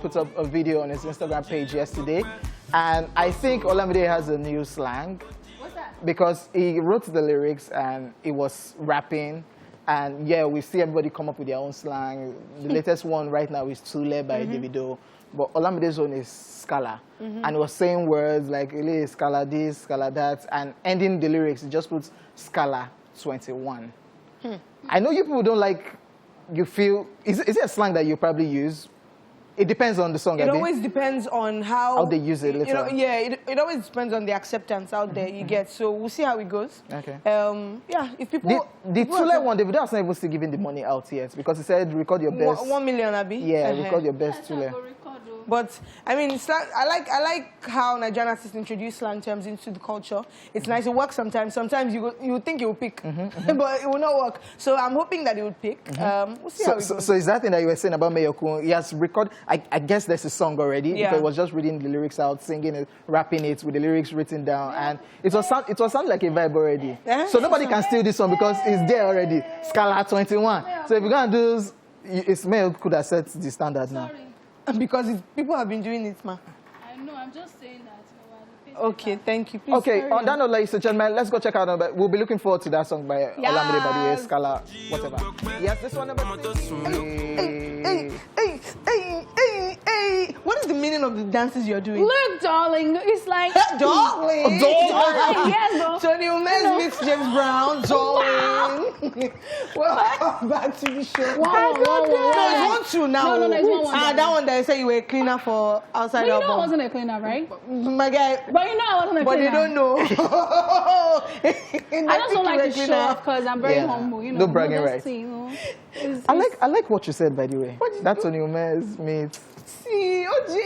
put up a video on his Instagram page yesterday. And I think Olamide has a new slang. What's that? Because he wrote the lyrics and he was rapping. And yeah, we see everybody come up with their own slang. The latest one right now is Tule by Davido. But Olamide's own is Scala. And he was saying words like, Scala this, Scala that. And ending the lyrics, he just puts Scala 21. I know you people don't like, you feel, is it a slang that you probably use? It depends on the song. It always depends on how they use it later. You know, yeah, it always depends on the acceptance out there you get. So we'll see how it goes. Okay. Yeah, if people... The Tule one, Davido has not even still given the money out yet because he said record your best. 1 million, Abi. Yeah, record your best Tule. But I mean, I like how Nigerian artists introduce slang terms into the culture. It's nice. It works sometimes. Sometimes you would think it will pick, but it will not work. So I'm hoping that it would pick. We'll see how it goes. So is that thing that you were saying about Mayorkun? He has recorded. I guess there's a song already. Yeah. Because he was just reading the lyrics out, singing it, rapping it with the lyrics written down, and it was sound like a vibe already. So nobody can steal this one because it's there already. Scala 21. So if you're gonna do this, it's Mayorkun could have set the standard now. Because people have been doing it, ma. I know, I'm just saying that. Okay, thank you. Please Okay, carry on that note, ladies and gentlemen, let's go check out. We'll be looking forward to that song by Olamide, by the way, Scala, whatever. Yes, this one number 3. Hey. What is the meaning of the dances you're doing? Look, darling, it's like... Darling. Yes, bro. Tony Umez meets James Brown. Darling. Welcome back to the show. Wow. No, it's 1-2 now. No, it's 1-1. That one that I said you were a cleaner for outside But you know I album. wasn't a cleaner, right? My guy. But you know I wasn't a But cleaner. they don't know. I just don't like to show off because I'm very humble, you know. No bragging rights. You know. I like what you said, by the way. That's Tony Umez meets. See, OJ.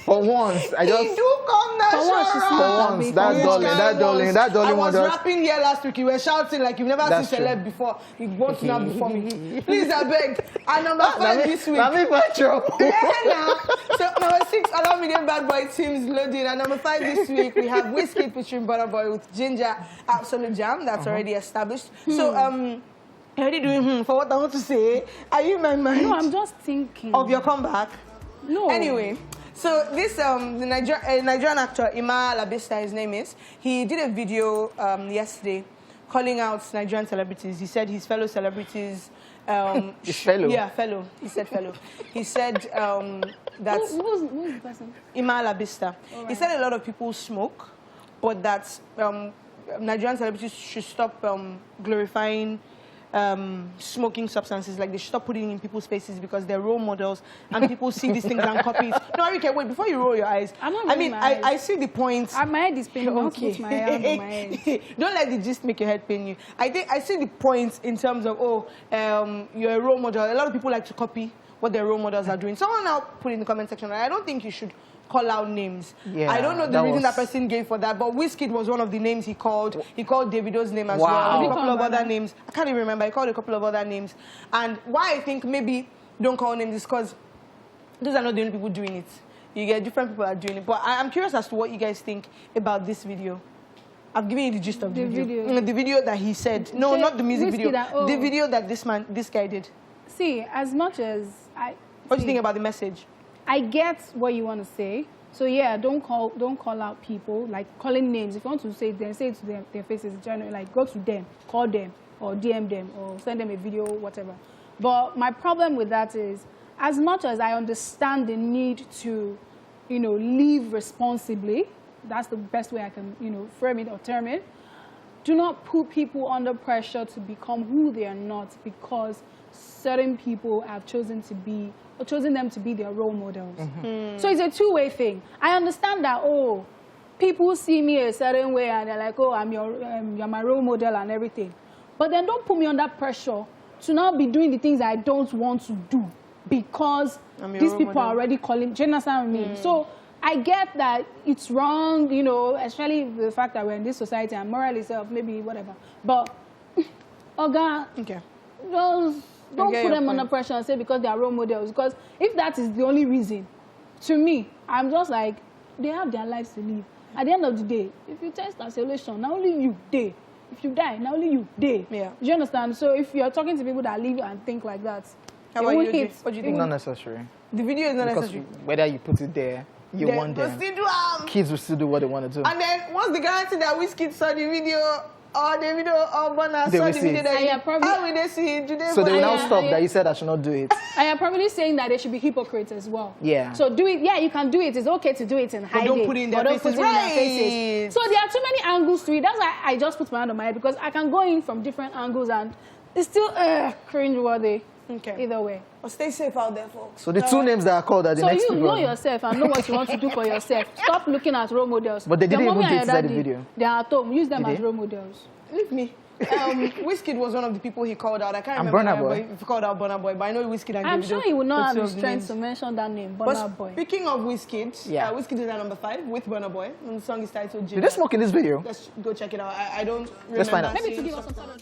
For once, I just... He do come natural. For once, that darling I one was just... rapping here last week. You were shouting like you've never That's seen true. celeb before. You want to now before me. Please, I beg. And number 5 this week. Let me find you. Yeah, now. So number 6, Olamide Bad Boy Teams Loading. And number 5 this week, we have Whiskey featuring Burna Boy with Ginger Absolute Jam. That's already established. So, you're already doing for what I want to say. Are you in my mind? No, I'm just thinking. Of your comeback? No. Anyway, so this the Nigerian actor Omah Lay, his name is. He did a video yesterday calling out Nigerian celebrities. He said his fellow celebrities. His fellow? Yeah, fellow. He said fellow. He said that Who's the person? Omah Lay. He said a lot of people smoke, but that Nigerian celebrities should stop glorifying smoking substances, like they should stop putting it in people's faces because they're role models and people see these things and copy it. No, Arike, wait, before you roll your eyes. I'm not I mean, rolling my eyes. I see the point. My head is paining. Okay. My hand on my head. Don't let the gist make your head pain you. I see the point in terms of, you're a role model. A lot of people like to copy what their role models are doing. Someone now put in the comment section, I don't think you should call out names. Yeah, I don't know the reason that person gave for that, but Wizkid was one of the names he called. He called Davido's name as well. A couple of other names. I can't even remember. He called a couple of other names. And why I think maybe don't call names is because those are not the only people doing it. You get different people are doing it. But I'm curious as to what you guys think about this video. I've given you the gist of the video. The video that he said. No, not the music video. The video that this guy did. See, as much as What do you think about the message? I get what you want to say. So yeah, don't call out people, like calling names. If you want to say them, say it to them, their faces, generally, like go to them, call them, or DM them, or send them a video, whatever. But my problem with that is, as much as I understand the need to, live responsibly, that's the best way I can, frame it or term it. Do not put people under pressure to become who they are not because certain people have chosen them to be their role models. So it's a two-way thing. I understand that, people see me a certain way and they're like, you're my role model and everything. But then don't put me under pressure to now be doing the things I don't want to do because these people are already calling. Do you understand what I mean? So I get that it's wrong, especially the fact that we're in this society and morally self, maybe whatever. But, don't put them under pressure and say because they are role models. Because if that is the only reason, to me, I'm just like, they have their lives to live. At the end of the day, if you test isolation, not only you, they. If you die, not only you, they. Yeah. Do you understand? So if you're talking to people that live and think like that, how about you? What do you think? Not necessary. The video is not necessary. Whether you put it there, you want them. Kids will still do what they want to do. And then what's the guarantee that Wizkid saw the video? Or the video of Bonner saw the video that how will they see it? So they will now stop that you said I should not do it. I am probably saying that they should be hypocrites as well. Yeah. So do it. Yeah, you can do it. It's okay to do it and hide it. But don't put it in their faces. So there are too many angles to it. That's why I just put my hand on my head because I can go in from different angles and it's still cringe-worthy. Okay. Either way. But stay safe out there, folks. So the two names that are called are the next people. So you know yourself and know what you want to do for yourself. Stop looking at role models. But they didn't even do the video. They are at home. Use them as role models. Leave me. Wizkid was one of the people he called out. I can't remember if he called out Burna Boy, but I know Wizkid and I'm sure he would not have the strength to mention that name, Burna Boy. Speaking of Wizkid, Wizkid is at number 5 with Burna Boy, and the song is titled Jawa. Did they smoke in this video? Let's go check it out. I don't remember. Let's find out. Maybe to give us some sort of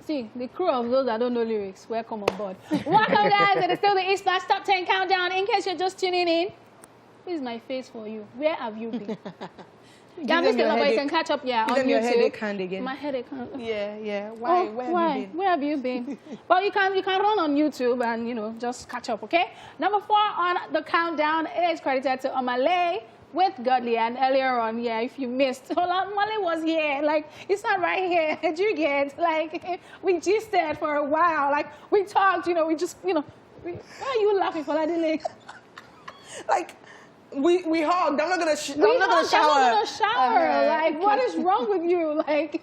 See, the crew of those that don't know lyrics, welcome on board. Welcome, guys. It is still the East Black Top 10 Countdown. In case you're just tuning in, this is my face for you. Where have you been? Yeah, Mr. Lover, you can catch up, on YouTube. Your headache hand again. My headache hand. Yeah. Why? Where have you been? Well, you can run on YouTube and, just catch up, okay? Number 4 on the countdown is credited to Omah Lay with Godly. And earlier on, if you missed, Malay was here. Like, it's not right here. Did you get? Like, we gisted for a while. Like, we talked, we just, why are you laughing for that delay? Like, we hugged. I'm not gonna shower. I'm not gonna shower. Like, what is wrong with you? Like,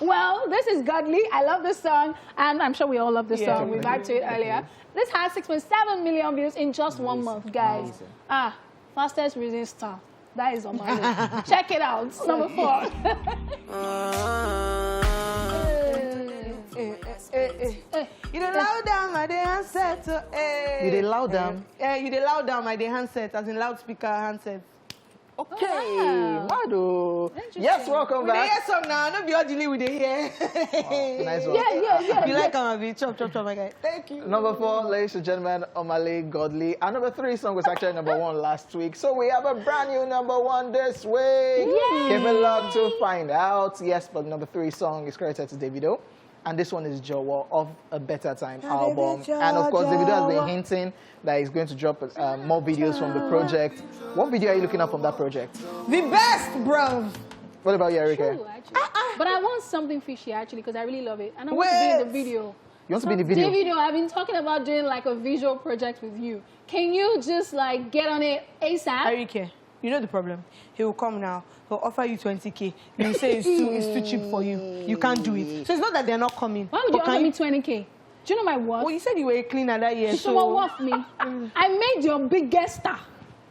well, this is Godly. I love this song, and I'm sure we all love this song. We vibed to it earlier. This has 6.7 million views in just 1 month, guys. Fastest rising star. That is Omah Lay. Check it out. Number 4. You dey loud down my day handset. You dey loud down? You dey loud down my day handset, as in loudspeaker handset. Okay, Mado. Yes, welcome back. We hear song now, not be all delay with the hair. Nice one. Yeah. You like Amavi? Chop, my guy. Thank you. Number 4, ladies and gentlemen, Omah Lay, Godly. And number 3 song was actually number 1 last week. So we have a brand new number 1 this week. Give it luck to find out. Yes, but number 3 song is credited to Davido. And this one is Jawa of A Better Time album. And of course, Davido has been hinting that he's going to drop more videos from the project. What video are you looking at from that project? The best, bro. What about you, Erika? True, actually. But I want something fishy, actually, because I really love it. And I want to be in the video. You want to be in the video? Davido, I've been talking about doing like a visual project with you. Can you just like get on it ASAP? Erika. You know the problem? He will come now. He'll offer you 20K. You say it's too cheap for you. You can't do it. So it's not that they're not coming. Why would you offer me 20K? Do you know my worth? Well, you said you were a cleaner that year, Someone worth me. I made your biggest star.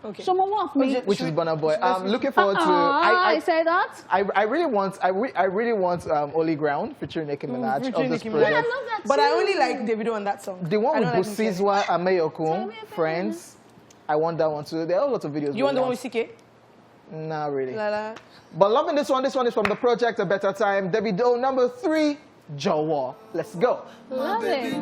Okay. Someone worth me. Which is Burna Boy. Looking forward to. I say that. I really want. I really want Holy Ground featuring Nicki Minaj of this project. I love that But too. I only like Davido on that song. The one with I don't like Busizwa and Mayorkun, Friends. I want that one too. There are a lot of videos. You want the one with CK? Not really. Lala. But loving this one. This one is from the project A Better Time. Davido number 3, Jawa. Let's go. Love it.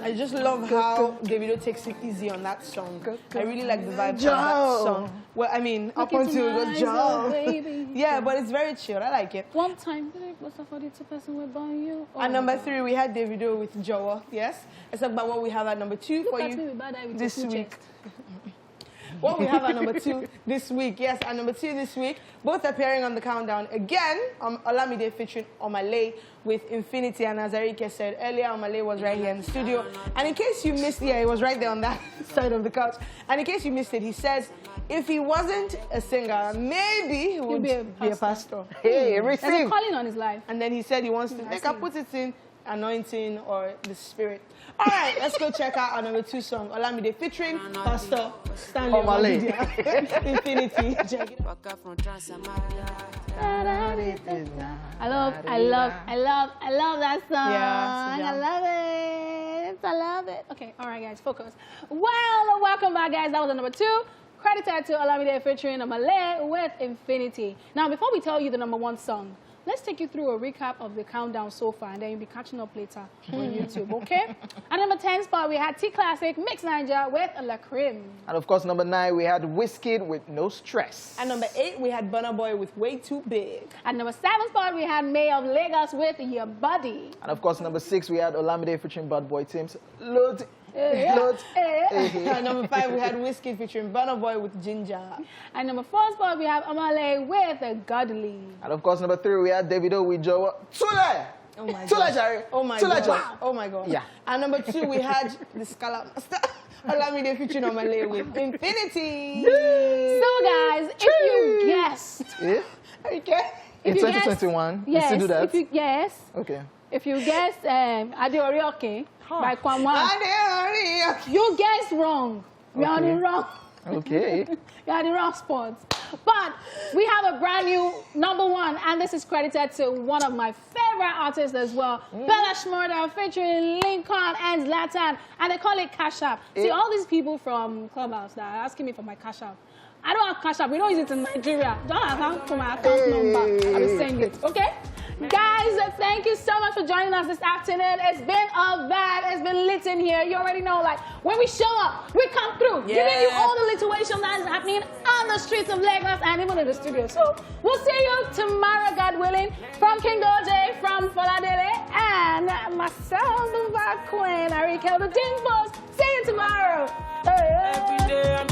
I just love how Davido takes it easy on that song. I really like the vibe of that song. Well, I mean, up until it goes Joe. Yeah, but it's very chill. I like it. One time, what's the 42 person with by you? At number 3, we had Davido with Jawa. Yes. Let's talk about what we have at number 2 for you this week. What we have at number 2 this week. Yes, at number 2 this week, both appearing on the countdown again. Olamide featuring Omah Lay with Infinity, and as Arike said earlier, Omah Lay was right here in the studio. And in case you missed, yeah, he was right there on that side of the couch. And in case you missed it, he says if he wasn't a singer, maybe he would be a pastor. Hey, There's a receive. calling on his life. And then he said he wants to make up, put it in anointing or the spirit. All right, let's go check out our number 2 song, Olamide featuring Pastor Stanley Omah Lay. Infinity. Check it out. I love that song. Yeah, I love it. I love it. Okay, all right, guys, focus. Well, welcome back, guys. That was the number 2. Credited to Olamide featuring Omah Lay with Infinity. Now, before we tell you the number 1 song, let's take you through a recap of the countdown so far, and then you'll be catching up later on YouTube, okay? At number 10 spot, we had T-Classic Mix Nigel with La Creme. And of course, number 9, we had Wizkid with No Stress. At number 8, we had Burna Boy with Way Too Big. At number 7 spot, we had May of Lagos with Your Body. And of course, number 6, we had Olamide featuring Bad Boy Teams. Load. At number 5, we had Wizkid featuring Burna Boy with Ginger. At number 4 spot, we have Omah Lay with Godly. And of course, number 3, we had Davido with Jawa. Tule! Oh my Tule, God. Jerry. Oh my Tule, God. Jerry. Oh my God. Yeah. And number 2, we had the Scala Master. Olamide featuring Omah Lay with Infinity. So, guys, if you guessed... Yeah? Okay. In you 2021, yes, you still do that? Yes. Okay. If you guessed Adeorioke by Kwamwa, you guessed wrong. You are the wrong. Okay. You are the wrong spots. But we have a brand new number 1, and this is credited to one of my favorite artists as well, Bella Shmurda featuring Lincoln and Zlatan, and they call it Cash App. See, all these people from Clubhouse that are asking me for my Cash App. I don't have Cash App. We don't use it in Nigeria. Don't ask for my account number. I will send it. Okay? Guys, thank you so much for joining us this afternoon. It's been a vibe. It's been lit in here. You already know, like, when we show up, we come through, giving you all the situation that is happening on the streets of Lagos and even in the studio. So we'll see you tomorrow, God willing, from King OJ, from Foladele, and myself, the Queen, Arike, the Team Boss. See you tomorrow. Every day I'm